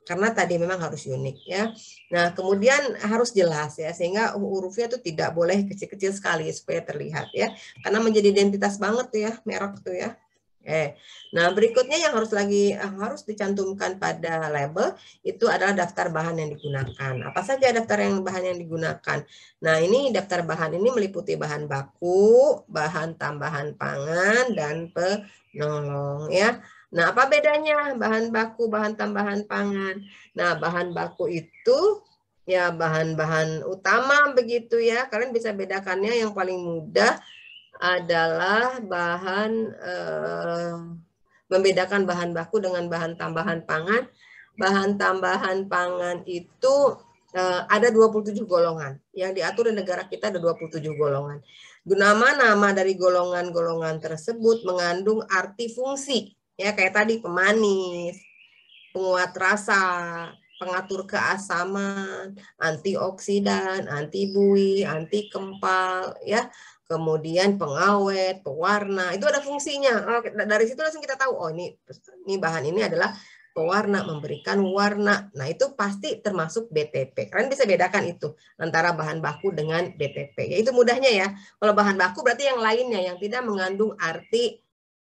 Karena tadi memang harus unik ya. Nah kemudian harus jelas ya, sehingga hurufnya itu tidak boleh kecil-kecil sekali supaya terlihat ya, karena menjadi identitas banget tuh ya merek tuh ya. Nah berikutnya yang harus dicantumkan pada label itu adalah daftar bahan yang digunakan. Apa saja bahan yang digunakan? Nah ini daftar bahan ini meliputi bahan baku, bahan tambahan pangan, dan penolong ya. Nah apa bedanya bahan baku, bahan tambahan pangan? Nah bahan baku itu ya bahan-bahan utama begitu ya. Kalian bisa bedakannya, yang paling mudah adalah membedakan bahan baku dengan bahan tambahan pangan. Bahan tambahan pangan itu ada 27 golongan. Yang diatur di negara kita ada 27 golongan. Nama dari golongan-golongan tersebut mengandung arti fungsi. Ya kayak tadi, pemanis, penguat rasa, pengatur keasaman, antioksidan, anti buih, anti kempal, ya. Kemudian pengawet, pewarna, itu ada fungsinya. Dari situ langsung kita tahu, oh ini bahan ini adalah pewarna, memberikan warna. Nah itu pasti termasuk BTP. Kalian bisa bedakan itu antara bahan baku dengan BTP. Ya itu mudahnya ya. Kalau bahan baku berarti yang lainnya yang tidak mengandung arti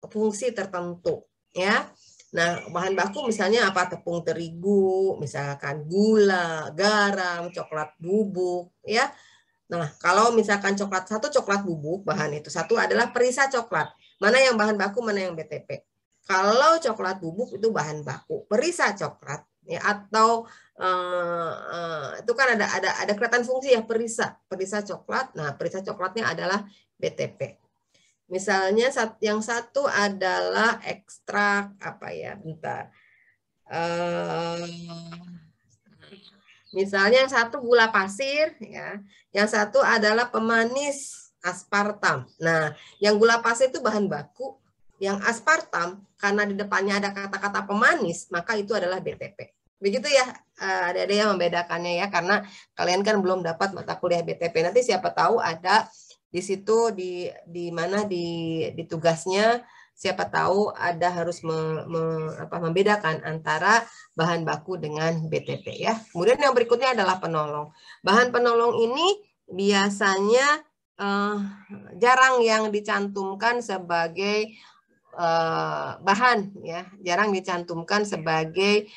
fungsi tertentu, ya. Nah, bahan baku misalnya apa? Tepung terigu, misalkan gula, garam, coklat bubuk, ya. Nah, kalau misalkan satu coklat bubuk, bahan itu satu adalah perisa coklat. Mana yang bahan baku, mana yang BTP. Kalau coklat bubuk itu bahan baku, perisa coklat, ya, atau itu kan ada kelihatan fungsi ya, perisa coklat. Nah, perisa coklatnya adalah BTP. Misalnya yang satu adalah ekstrak apa ya, bentar. Misalnya yang satu gula pasir, ya, yang satu adalah pemanis aspartam. Nah, yang gula pasir itu bahan baku, yang aspartam karena di depannya ada kata-kata pemanis, maka itu adalah BTP. Begitu ya, ada yang membedakannya ya, karena kalian kan belum dapat mata kuliah BTP. Nanti siapa tahu ada di situ di mana di tugasnya, siapa tahu ada harus membedakan antara bahan baku dengan BTP ya. Kemudian yang berikutnya adalah penolong. Bahan penolong ini biasanya jarang yang dicantumkan sebagai bahan ya, jarang dicantumkan sebagai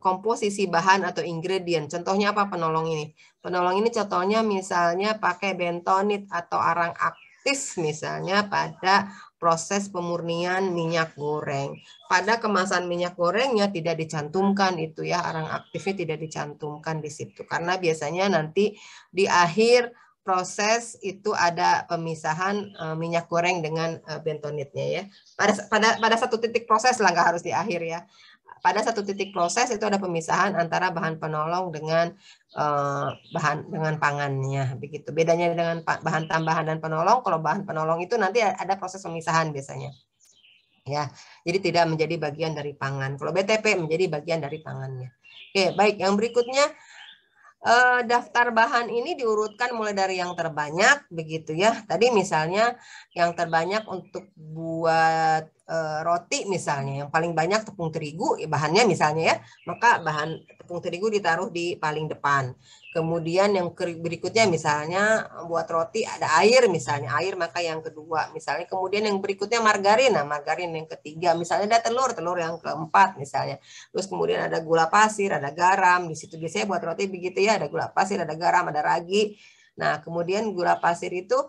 komposisi bahan atau ingredient. Contohnya apa penolong ini? Penolong ini contohnya misalnya pakai bentonit atau arang aktif misalnya pada proses pemurnian minyak goreng. Pada kemasan minyak gorengnya tidak dicantumkan itu ya, arang aktifnya tidak dicantumkan di situ. Karena biasanya nanti di akhir proses itu ada pemisahan minyak goreng dengan bentonitnya ya. Pada satu titik proses lah, nggak harus di akhir ya. Pada satu titik proses itu ada pemisahan antara bahan penolong dengan bahan pangannya begitu. Bedanya dengan bahan tambahan dan penolong, kalau bahan penolong itu nanti ada proses pemisahan biasanya. Ya, jadi tidak menjadi bagian dari pangan. Kalau BTP menjadi bagian dari pangannya. Oke, baik. Yang berikutnya daftar bahan ini diurutkan mulai dari yang terbanyak begitu ya. Tadi misalnya yang terbanyak untuk buat roti misalnya, yang paling banyak tepung terigu bahannya misalnya ya, maka bahan tepung terigu ditaruh di paling depan. Kemudian yang berikutnya misalnya buat roti ada air misalnya, air maka yang kedua misalnya. Kemudian yang berikutnya margarin, nah margarin yang ketiga. Misalnya ada telur yang keempat misalnya. Terus kemudian ada gula pasir, ada garam. Di situ biasanya buat roti begitu ya, ada gula pasir, ada garam, ada ragi. Nah kemudian gula pasir itu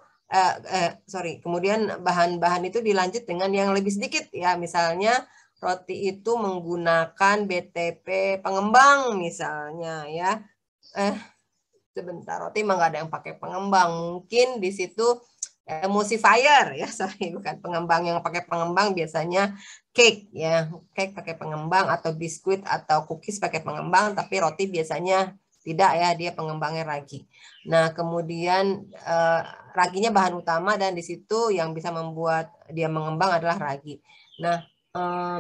kemudian bahan-bahan itu dilanjut dengan yang lebih sedikit ya, misalnya roti itu menggunakan BTP pengembang misalnya ya. Sebentar, roti mah nggak ada yang pakai pengembang, mungkin di situ emulsifier ya, sorry bukan pengembang. Yang pakai pengembang biasanya cake ya, cake pakai pengembang atau biskuit atau cookies pakai pengembang, tapi roti biasanya tidak ya, dia pengembangnya ragi. Nah kemudian raginya bahan utama dan di situ yang bisa membuat dia mengembang adalah ragi. Nah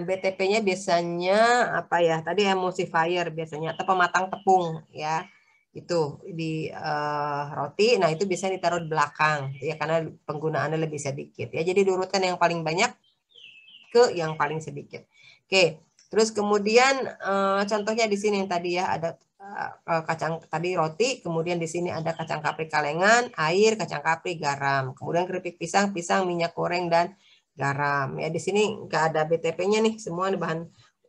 BTP-nya biasanya apa ya? Tadi emulsifier biasanya atau pematang tepung ya. Itu di roti, nah itu bisa ditaruh di belakang ya karena penggunaannya lebih sedikit ya. Jadi diurutkan yang paling banyak ke yang paling sedikit. Oke, terus kemudian contohnya di sini yang tadi ya ada kacang tadi roti, kemudian di sini ada kacang kapri kalengan, air, kacang kapri, garam, kemudian keripik pisang, minyak goreng dan garam ya. Di sini nggak ada BTP-nya nih, semua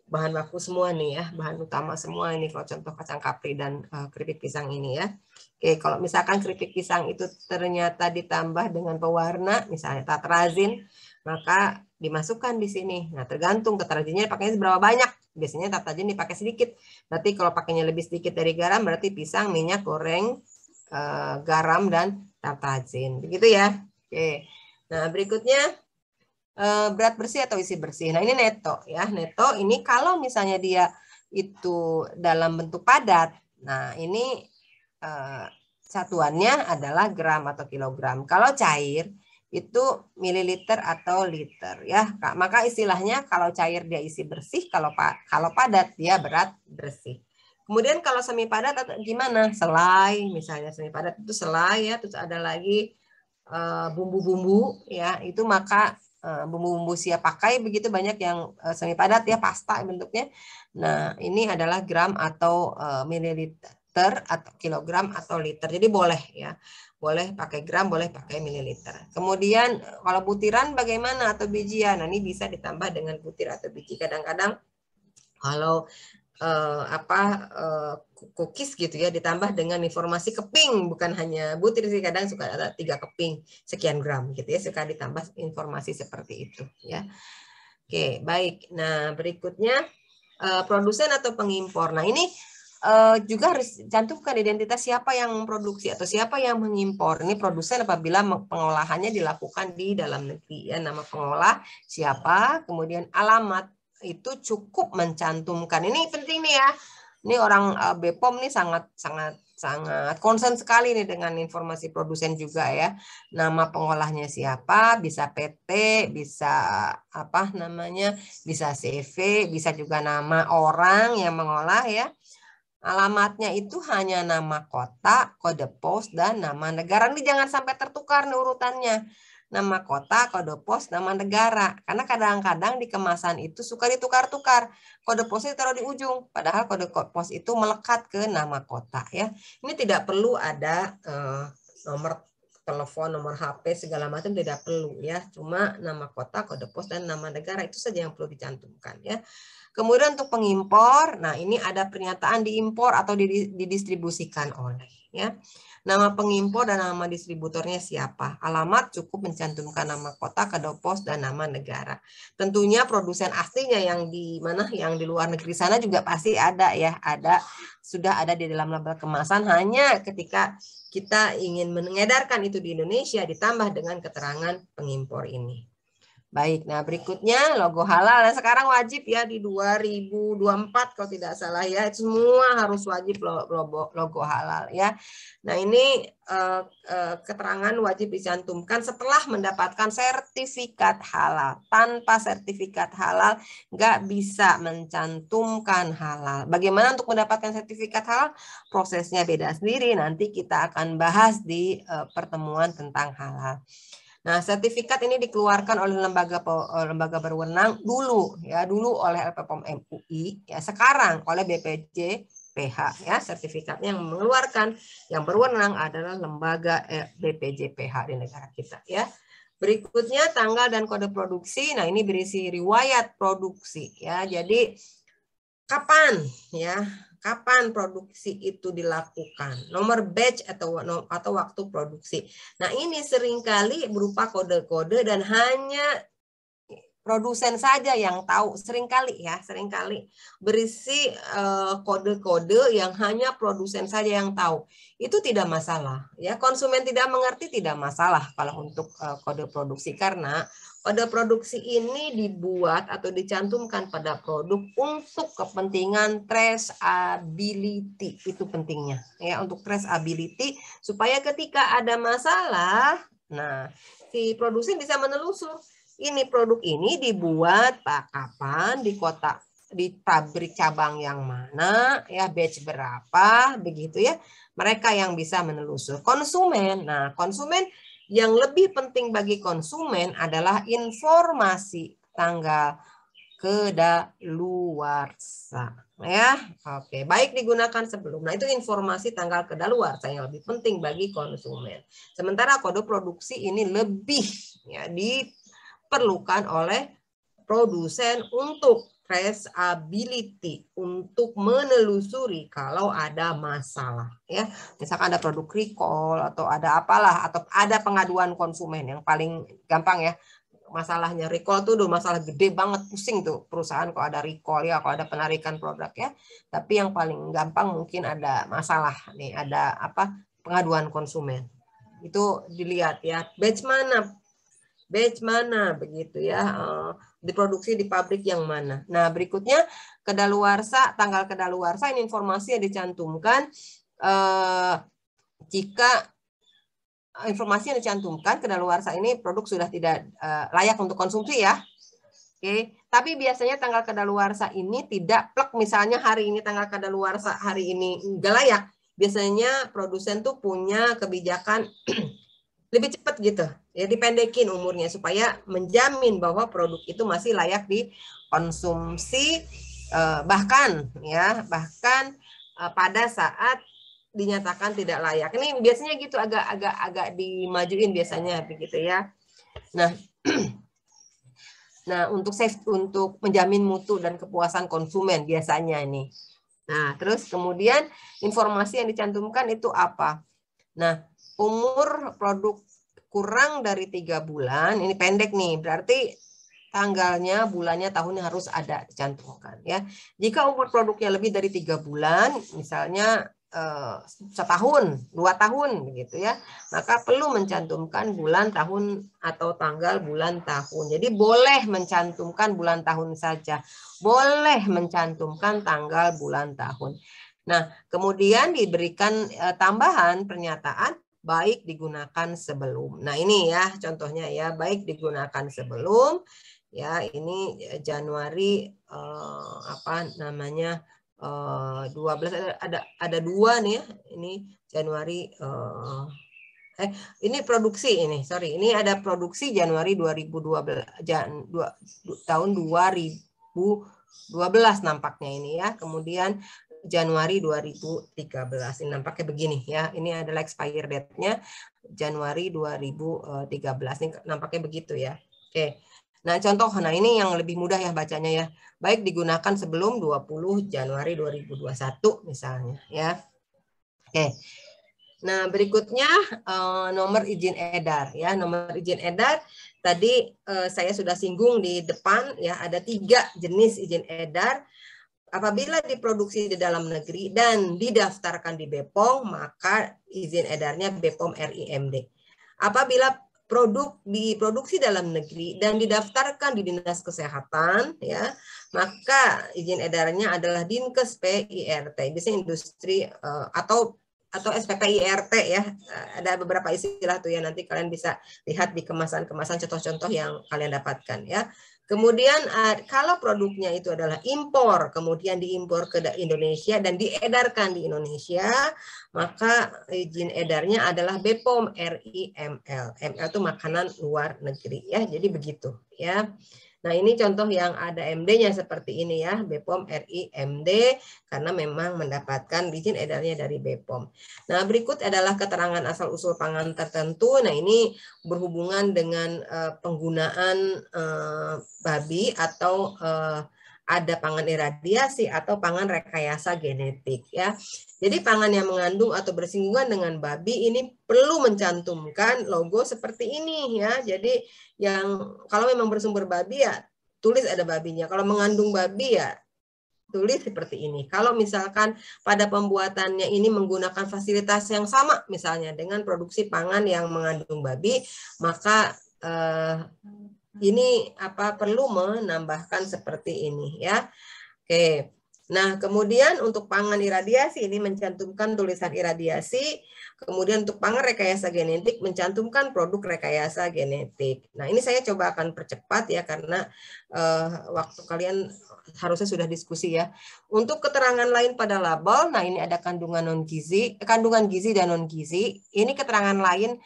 bahan baku semua nih ya, bahan utama semua ini kalau contoh kacang kapri dan keripik pisang ini ya. Oke, kalau misalkan keripik pisang itu ternyata ditambah dengan pewarna, misalnya tartrazin, maka dimasukkan di sini. Nah, tergantung tartrazinnya pakainya seberapa banyak. Biasanya tartrazin dipakai sedikit. Berarti kalau pakainya lebih sedikit dari garam, berarti pisang, minyak goreng, garam, dan tartrazin. Begitu ya. Oke. Nah, berikutnya berat bersih atau isi bersih. Nah ini neto ya, neto ini kalau misalnya dia itu dalam bentuk padat, nah ini satuannya adalah gram atau kilogram. Kalau cair itu mililiter atau liter ya. Maka istilahnya kalau cair dia isi bersih, kalau padat dia berat bersih. Kemudian kalau semi padat atau gimana? Selai misalnya, semi padat itu selai ya, terus ada lagi bumbu-bumbu ya, itu maka bumbu-bumbu siap pakai begitu banyak yang semi padat ya, pasta bentuknya. Nah ini adalah gram atau mililiter atau kilogram atau liter. Jadi boleh ya, boleh pakai gram, boleh pakai mililiter. Kemudian kalau butiran bagaimana atau bijian? Nah ini bisa ditambah dengan butir atau biji. Kadang-kadang kalau cookies gitu ya ditambah dengan informasi keping, bukan hanya butir sih, kadang suka ada 3 keping sekian gram gitu ya, suka ditambah informasi seperti itu ya. Oke, baik. Nah berikutnya produsen atau pengimpor. Nah ini juga harus cantumkan identitas siapa yang memproduksi atau siapa yang mengimpor. Ini produsen apabila pengolahannya dilakukan di dalam negeri ya, nama pengolah siapa, kemudian alamat itu cukup mencantumkan. Ini penting nih ya. Ini orang BPOM nih sangat concern sekali nih dengan informasi produsen juga ya. Nama pengolahnya siapa, bisa PT, bisa apa namanya, bisa CV, bisa juga nama orang yang mengolah ya. Alamatnya itu hanya nama kota, kode pos, dan nama negara. Ini jangan sampai tertukar nih urutannya. Nama kota, kode pos, nama negara. Karena kadang-kadang di kemasan itu suka ditukar-tukar. Kode posnya taruh di ujung. Padahal kode pos itu melekat ke nama kota. Ya, ini tidak perlu ada nomor telepon, nomor HP, segala macam tidak perlu. Ya, cuma nama kota, kode pos, dan nama negara itu saja yang perlu dicantumkan. Ya. Kemudian untuk pengimpor, nah ini ada pernyataan diimpor atau didistribusikan oleh. ya. Nama pengimpor dan nama distributornya siapa? Alamat cukup mencantumkan nama kota, kode pos, dan nama negara. Tentunya produsen aslinya yang di mana, yang di luar negeri sana juga pasti ada ya, sudah ada di dalam label kemasan. Hanya ketika kita ingin mengedarkan itu di Indonesia ditambah dengan keterangan pengimpor ini. Baik, nah berikutnya logo halal. Nah, sekarang wajib ya di 2024 kalau tidak salah ya, semua harus wajib logo halal ya. Nah ini keterangan wajib dicantumkan setelah mendapatkan sertifikat halal. Tanpa sertifikat halal nggak bisa mencantumkan halal. Bagaimana untuk mendapatkan sertifikat halal? Prosesnya beda sendiri. Nanti kita akan bahas di pertemuan tentang halal. Nah, sertifikat ini dikeluarkan oleh lembaga berwenang dulu oleh LPPOM MUI, ya sekarang oleh BPJ PH ya, sertifikatnya yang mengeluarkan yang berwenang adalah lembaga BPJ PH di negara kita ya. Berikutnya tanggal dan kode produksi. Nah, ini berisi riwayat produksi ya. Jadi kapan ya? Kapan produksi itu dilakukan, nomor batch atau waktu produksi. Nah ini seringkali berupa kode-kode dan hanya produsen saja yang tahu, seringkali berisi kode-kode yang hanya produsen saja yang tahu. Itu tidak masalah ya, konsumen tidak mengerti tidak masalah kalau untuk kode produksi, karena kode produksi ini dibuat atau dicantumkan pada produk untuk kepentingan traceability. Itu pentingnya ya, untuk traceability supaya ketika ada masalah, nah si produsen bisa menelusur ini produk ini dibuat kapan, di kota, di pabrik cabang yang mana, ya batch berapa, begitu ya. Mereka yang bisa menelusur. Konsumen, nah konsumen yang lebih penting bagi konsumen adalah informasi tanggal kedaluarsa ya. Oke, baik digunakan sebelum. Nah, itu informasi tanggal kedaluarsa yang lebih penting bagi konsumen. Sementara kode produksi ini lebih ya diperlukan oleh produsen untuk traceability, untuk menelusuri kalau ada masalah ya. Misalkan ada produk recall atau ada apalah, atau ada pengaduan konsumen, yang paling gampang ya. Masalahnya recall tuh udah masalah gede banget, pusing tuh perusahaan kalau ada recall ya, kalau ada penarikan produk ya. Tapi yang paling gampang mungkin ada masalah nih, ada apa, pengaduan konsumen. Itu dilihat ya, batch mana begitu ya, diproduksi di pabrik yang mana. Nah, berikutnya kedaluarsa, tanggal kedaluarsa ini informasi yang dicantumkan jika informasi yang dicantumkan kedaluarsa ini produk sudah tidak layak untuk konsumsi ya. Oke, tapi biasanya tanggal kedaluarsa ini tidak plek, misalnya hari ini tanggal kedaluarsa, hari ini enggak layak. Biasanya produsen tuh punya kebijakan lebih cepat gitu ya, dipendekin umurnya supaya menjamin bahwa produk itu masih layak dikonsumsi, bahkan pada saat dinyatakan tidak layak. Ini biasanya gitu, agak dimajuin biasanya begitu ya. Nah untuk menjamin mutu dan kepuasan konsumen biasanya ini. Nah, terus kemudian informasi yang dicantumkan itu apa? Nah, umur produk kurang dari 3 bulan, ini pendek nih, berarti tanggalnya, bulannya, tahunnya harus ada dicantumkan ya. Jika umur produknya lebih dari 3 bulan, misalnya setahun, 2 tahun begitu ya, maka perlu mencantumkan bulan, tahun atau tanggal bulan tahun. Jadi boleh mencantumkan bulan tahun saja, boleh mencantumkan tanggal bulan tahun. Nah, kemudian diberikan tambahan pernyataan baik digunakan sebelum. Nah, ini ya contohnya ya, baik digunakan sebelum ya, ini Januari 12, ada 2 nih ya. Ini Januari ini produksi ini. Sorry, ini ada produksi Januari 2012 tahun 2012 nampaknya ini ya. Kemudian Januari 2013 ini nampaknya begini ya. Ini adalah expire date-nya Januari 2013. Ini nampaknya begitu ya. Oke. Nah, contoh, nah ini yang lebih mudah ya bacanya ya. Baik digunakan sebelum 20 Januari 2021 misalnya ya. Oke. Nah, berikutnya nomor izin edar ya. Nomor izin edar tadi saya sudah singgung di depan ya, ada 3 jenis izin edar. Apabila diproduksi di dalam negeri dan didaftarkan di BPOM, maka izin edarnya BPOM RIMD. Apabila produk diproduksi dalam negeri dan didaftarkan di Dinas Kesehatan ya, maka izin edarnya adalah Dinkes PIRT, biasanya industri atau SPPIRT ya. Ada beberapa istilah tuh ya, nanti kalian bisa lihat di kemasan-kemasan contoh-contoh yang kalian dapatkan ya. Kemudian kalau produknya itu adalah impor, kemudian diimpor ke Indonesia dan diedarkan di Indonesia, maka izin edarnya adalah BPOM RIML. ML itu makanan luar negeri ya. Jadi begitu ya. Nah, ini contoh yang ada MD-nya seperti ini ya, BPOM RIMD, karena memang mendapatkan izin edarnya dari BPOM. Nah, berikut adalah keterangan asal-usul pangan tertentu. Nah, ini berhubungan dengan penggunaan babi atau ada pangan iradiasi atau pangan rekayasa genetik ya. Jadi pangan yang mengandung atau bersinggungan dengan babi ini perlu mencantumkan logo seperti ini ya. Jadi yang kalau memang bersumber babi ya tulis ada babinya. Kalau mengandung babi ya tulis seperti ini. Kalau misalkan pada pembuatannya ini menggunakan fasilitas yang sama misalnya dengan produksi pangan yang mengandung babi, maka ini perlu menambahkan seperti ini ya. Oke. Nah, kemudian untuk pangan iradiasi ini mencantumkan tulisan iradiasi, kemudian untuk pangan rekayasa genetik mencantumkan produk rekayasa genetik. Nah, ini saya coba akan percepat ya karena waktu kalian harusnya sudah diskusi ya. Untuk keterangan lain pada label, nah ini ada kandungan non-gizi, kandungan gizi dan non-gizi. Ini keterangan lain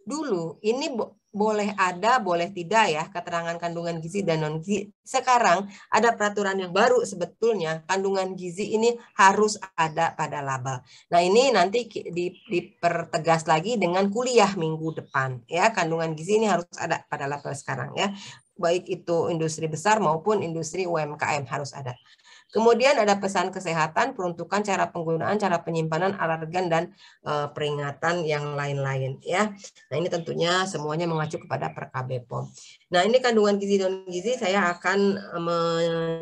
dulu ini boleh ada, boleh tidak ya, keterangan kandungan gizi dan non-gizi. Sekarang ada peraturan yang baru sebetulnya, kandungan gizi ini harus ada pada label. Nah, ini nanti dipertegas lagi dengan kuliah minggu depan ya, kandungan gizi ini harus ada pada label sekarang ya. Baik itu industri besar maupun industri UMKM harus ada. Kemudian ada pesan kesehatan, peruntukan, cara penggunaan, cara penyimpanan, alergen, dan peringatan yang lain-lain ya. Nah, ini tentunya semuanya mengacu kepada Perka BPOM. Nah, ini kandungan gizi dan non-gizi saya akan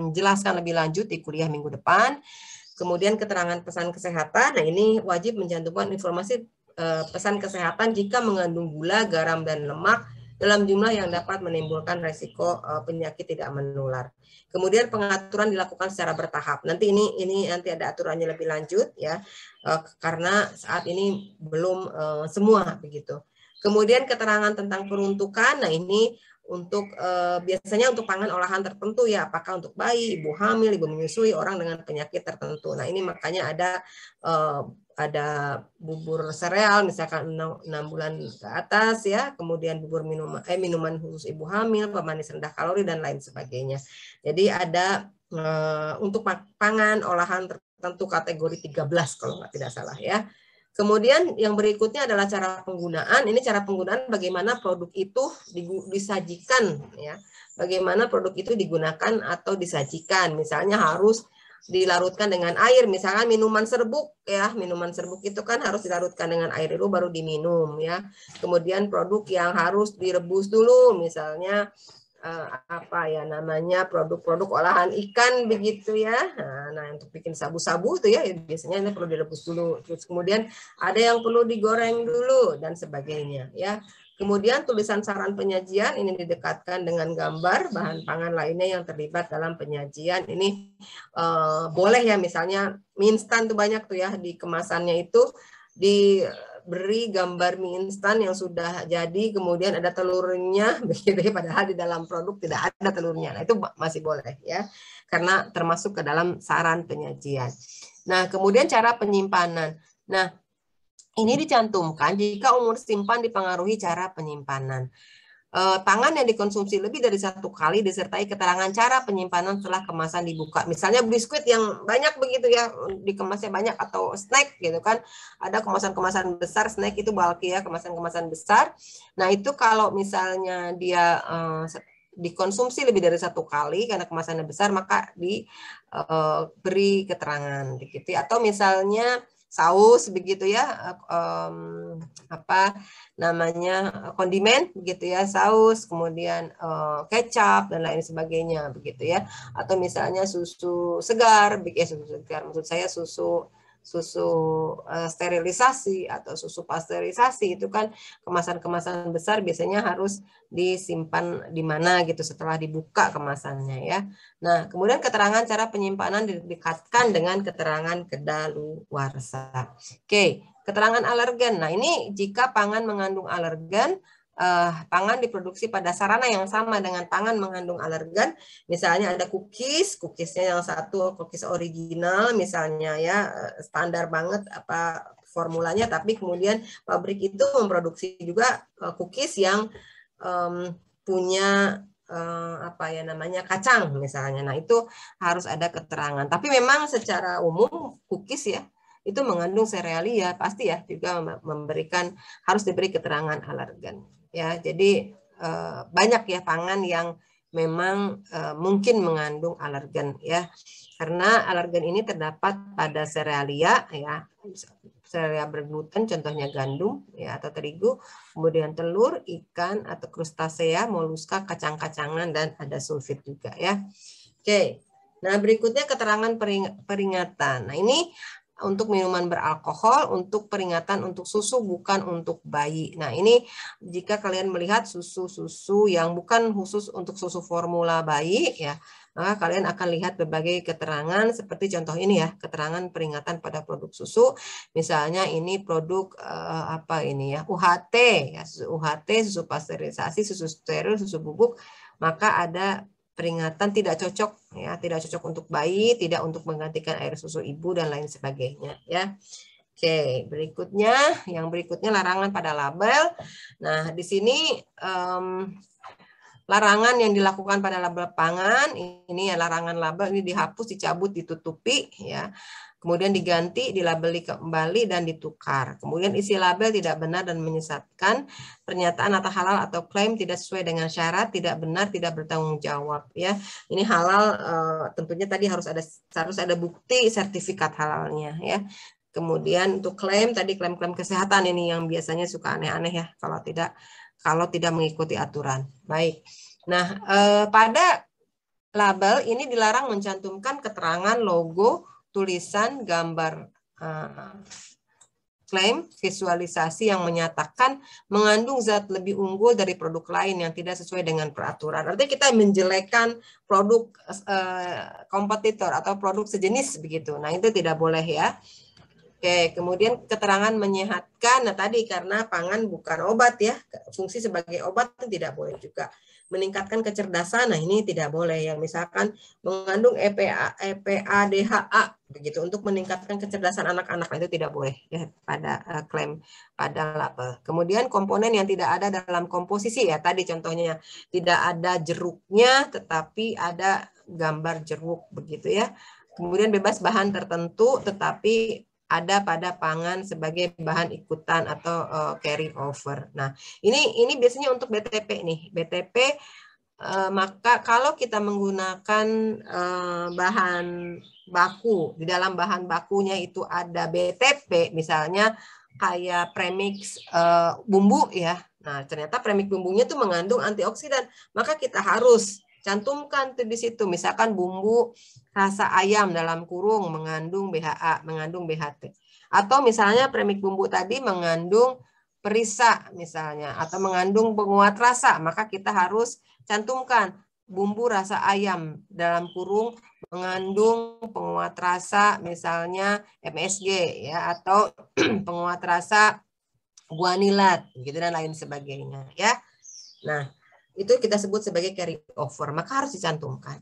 menjelaskan lebih lanjut di kuliah minggu depan. Kemudian keterangan pesan kesehatan, nah ini wajib mencantumkan informasi pesan kesehatan jika mengandung gula, garam, dan lemak dalam jumlah yang dapat menimbulkan resiko penyakit tidak menular. Kemudian pengaturan dilakukan secara bertahap. Nanti ini nanti ada aturannya lebih lanjut ya, karena saat ini belum semua begitu. Kemudian keterangan tentang peruntukan. Nah, ini untuk biasanya untuk pangan olahan tertentu ya, apakah untuk bayi, ibu hamil, ibu menyusui, orang dengan penyakit tertentu. Nah, ini makanya ada bubur sereal misalkan 6 bulan ke atas ya, kemudian bubur minuman khusus ibu hamil, pemanis rendah kalori dan lain sebagainya. Jadi ada untuk pangan olahan tertentu kategori 13 kalau tidak salah ya. Kemudian yang berikutnya adalah cara penggunaan. Ini cara penggunaan bagaimana produk itu disajikan ya. Bagaimana produk itu digunakan atau disajikan. Misalnya harus dilarutkan dengan air, misalkan minuman serbuk ya, minuman serbuk itu kan harus dilarutkan dengan air dulu baru diminum ya. Kemudian produk yang harus direbus dulu, misalnya produk-produk olahan ikan begitu ya. Nah, untuk bikin sabu-sabu itu ya biasanya ini perlu direbus dulu. Terus kemudian ada yang perlu digoreng dulu dan sebagainya ya. Kemudian tulisan saran penyajian ini didekatkan dengan gambar bahan pangan lainnya yang terlibat dalam penyajian. Ini boleh ya, misalnya mie instan tuh banyak tuh ya di kemasannya itu diberi gambar mie instan yang sudah jadi, kemudian ada telurnya begitu ya, padahal di dalam produk tidak ada telurnya. Nah, itu masih boleh ya, karena termasuk ke dalam saran penyajian. Nah, kemudian cara penyimpanan. Nah, ini dicantumkan jika umur simpan dipengaruhi cara penyimpanan. Pangan yang dikonsumsi lebih dari 1 kali disertai keterangan cara penyimpanan setelah kemasan dibuka. Misalnya biskuit yang banyak begitu ya, dikemasnya banyak, atau snack gitu kan. Ada kemasan-kemasan besar, snack itu bulky ya, kemasan-kemasan besar. Nah, itu kalau misalnya dia dikonsumsi lebih dari 1 kali karena kemasannya besar, maka diberi keterangan gitu. Atau misalnya saus begitu ya, apa namanya, kondimen begitu ya, saus, kemudian kecap dan lain sebagainya begitu ya. Atau misalnya susu segar, susu segar maksud saya susu sterilisasi atau susu pasteurisasi, itu kan kemasan-kemasan besar biasanya harus disimpan di mana gitu setelah dibuka kemasannya ya. Nah, kemudian keterangan cara penyimpanan didekatkan dengan keterangan kedaluarsa. Oke, keterangan alergen. Nah, ini jika pangan mengandung alergen, pangan diproduksi pada sarana yang sama dengan pangan mengandung alergen. Misalnya ada cookiesnya yang satu cookies original misalnya ya, standar banget apa formulanya, tapi kemudian pabrik itu memproduksi juga cookies yang punya apa ya namanya, kacang misalnya. Nah, itu harus ada keterangan. Tapi memang secara umum cookies ya itu mengandung serealia, pasti ya juga memberikan, harus diberi keterangan alergen ya. Jadi banyak ya pangan yang memang mungkin mengandung alergen ya, karena alergen ini terdapat pada serealia ya, serealia bergluten contohnya gandum ya atau terigu, kemudian telur, ikan atau krustasea, moluska, kacang-kacangan, dan ada sulfit juga ya. Oke. Nah, berikutnya keterangan peringatan. Nah, ini untuk minuman beralkohol, untuk peringatan untuk susu, bukan untuk bayi. Nah, ini jika kalian melihat susu-susu yang bukan khusus untuk susu formula bayi ya, maka kalian akan lihat berbagai keterangan seperti contoh ini ya, keterangan peringatan pada produk susu. Misalnya ini produk apa ini ya, UHT ya, susu UHT, susu pasteurisasi, susu steril, susu bubuk, maka ada peringatan tidak cocok ya, tidak cocok untuk bayi, tidak untuk menggantikan air susu ibu dan lain sebagainya ya. Oke, yang berikutnya larangan pada label. Nah, di sini larangan yang dilakukan pada label pangan ini ya, larangan label ini dihapus, dicabut, ditutupi ya. Kemudian diganti, dilabeli kembali, dan ditukar. Kemudian isi label tidak benar dan menyesatkan, pernyataan atau halal atau klaim tidak sesuai dengan syarat, tidak benar, tidak bertanggung jawab ya. Ini halal tentunya tadi harus ada bukti sertifikat halalnya ya. Kemudian untuk klaim tadi, klaim-klaim kesehatan ini yang biasanya suka aneh-aneh ya kalau tidak mengikuti aturan. Baik. Nah, pada label ini dilarang mencantumkan keterangan, logo, tulisan, gambar klaim, visualisasi yang menyatakan mengandung zat lebih unggul dari produk lain yang tidak sesuai dengan peraturan. Artinya kita menjelekkan produk kompetitor atau produk sejenis begitu. Nah, itu tidak boleh ya. Oke, kemudian keterangan menyehatkan. Nah, tadi karena pangan bukan obat ya, fungsi sebagai obat tidak boleh juga. Meningkatkan kecerdasan, nah ini tidak boleh. Yang misalkan mengandung EPA, DHA begitu untuk meningkatkan kecerdasan anak-anak, itu tidak boleh ya pada klaim pada label. Kemudian komponen yang tidak ada dalam komposisi ya, tadi contohnya tidak ada jeruknya tetapi ada gambar jeruk begitu ya. Kemudian bebas bahan tertentu tetapi ada pada pangan sebagai bahan ikutan atau carry over. Nah, ini biasanya untuk BTP nih. BTP maka kalau kita menggunakan bahan baku, di dalam bahan bakunya itu ada BTP, misalnya kayak premix bumbu ya. Nah, ternyata premix bumbunya itu mengandung antioksidan, maka kita harus cantumkan tuh di situ. Misalkan bumbu rasa ayam dalam kurung mengandung BHA, mengandung BHT. Atau misalnya premix bumbu tadi mengandung perisa misalnya, atau mengandung penguat rasa, maka kita harus cantumkan bumbu rasa ayam dalam kurung mengandung penguat rasa misalnya MSG ya, atau penguat rasa guanilat gitu dan lain sebagainya ya. Nah, itu kita sebut sebagai carry over, maka harus dicantumkan.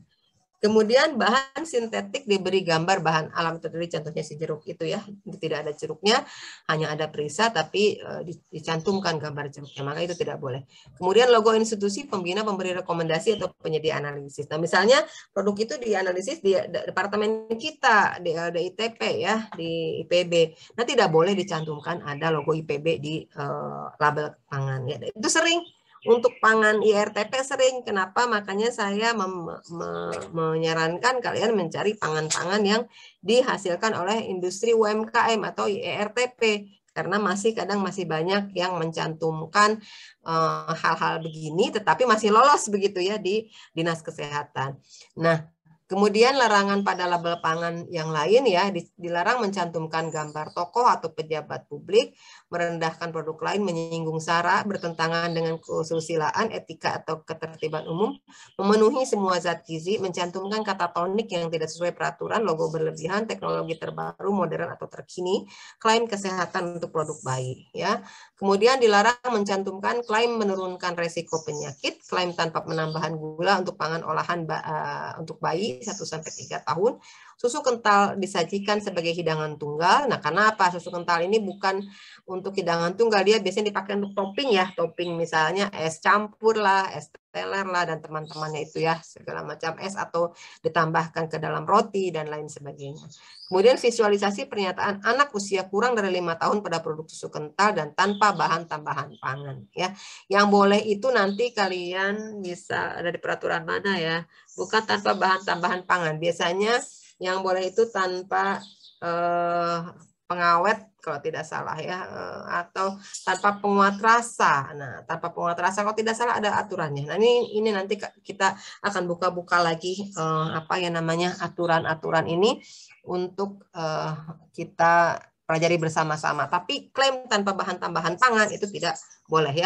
Kemudian bahan sintetik diberi gambar bahan alam tadi, contohnya si jeruk itu ya, tidak ada jeruknya, hanya ada perisa tapi dicantumkan gambar jeruknya, maka itu tidak boleh. Kemudian logo institusi, pembina, pemberi rekomendasi atau penyedia analisis. Nah, misalnya produk itu dianalisis di departemen kita di ITP ya, di IPB. Nah, tidak boleh dicantumkan ada logo IPB di label pangan ya. Itu sering Untuk pangan IRTP sering, kenapa? Makanya saya menyarankan kalian mencari pangan-pangan yang dihasilkan oleh industri UMKM atau IRTP, karena kadang masih banyak yang mencantumkan hal-hal begini, tetapi masih lolos begitu ya di Dinas Kesehatan. Nah, kemudian larangan pada label pangan yang lain ya, dilarang mencantumkan gambar tokoh atau pejabat publik, merendahkan produk lain, menyinggung sara, bertentangan dengan kesusilaan, etika atau ketertiban umum, memenuhi semua zat gizi, mencantumkan kata tonik yang tidak sesuai peraturan, logo berlebihan, teknologi terbaru, modern atau terkini, klaim kesehatan untuk produk bayi ya. Kemudian dilarang mencantumkan klaim menurunkan resiko penyakit, klaim tanpa penambahan gula untuk pangan olahan untuk bayi 1-3 tahun. Susu kental disajikan sebagai hidangan tunggal. Nah, karena apa? Susu kental ini bukan untuk hidangan tunggal, dia biasanya dipakai untuk topping ya, topping misalnya es campur lah, es teler lah, dan teman-temannya itu ya, segala macam es, atau ditambahkan ke dalam roti dan lain sebagainya. Kemudian visualisasi pernyataan anak usia kurang dari 5 tahun pada produk susu kental dan tanpa bahan tambahan pangan ya. Yang boleh itu nanti kalian bisa dari peraturan mana ya, bukan tanpa bahan tambahan pangan. Biasanya yang boleh itu tanpa pengawet kalau tidak salah ya, atau tanpa penguat rasa. Nah, tanpa penguat rasa kalau tidak salah ada aturannya. Nah, ini nanti kita akan buka-buka lagi apa ya namanya aturan-aturan ini untuk kita pelajari bersama-sama. Tapi klaim tanpa bahan tambahan pangan itu tidak boleh ya.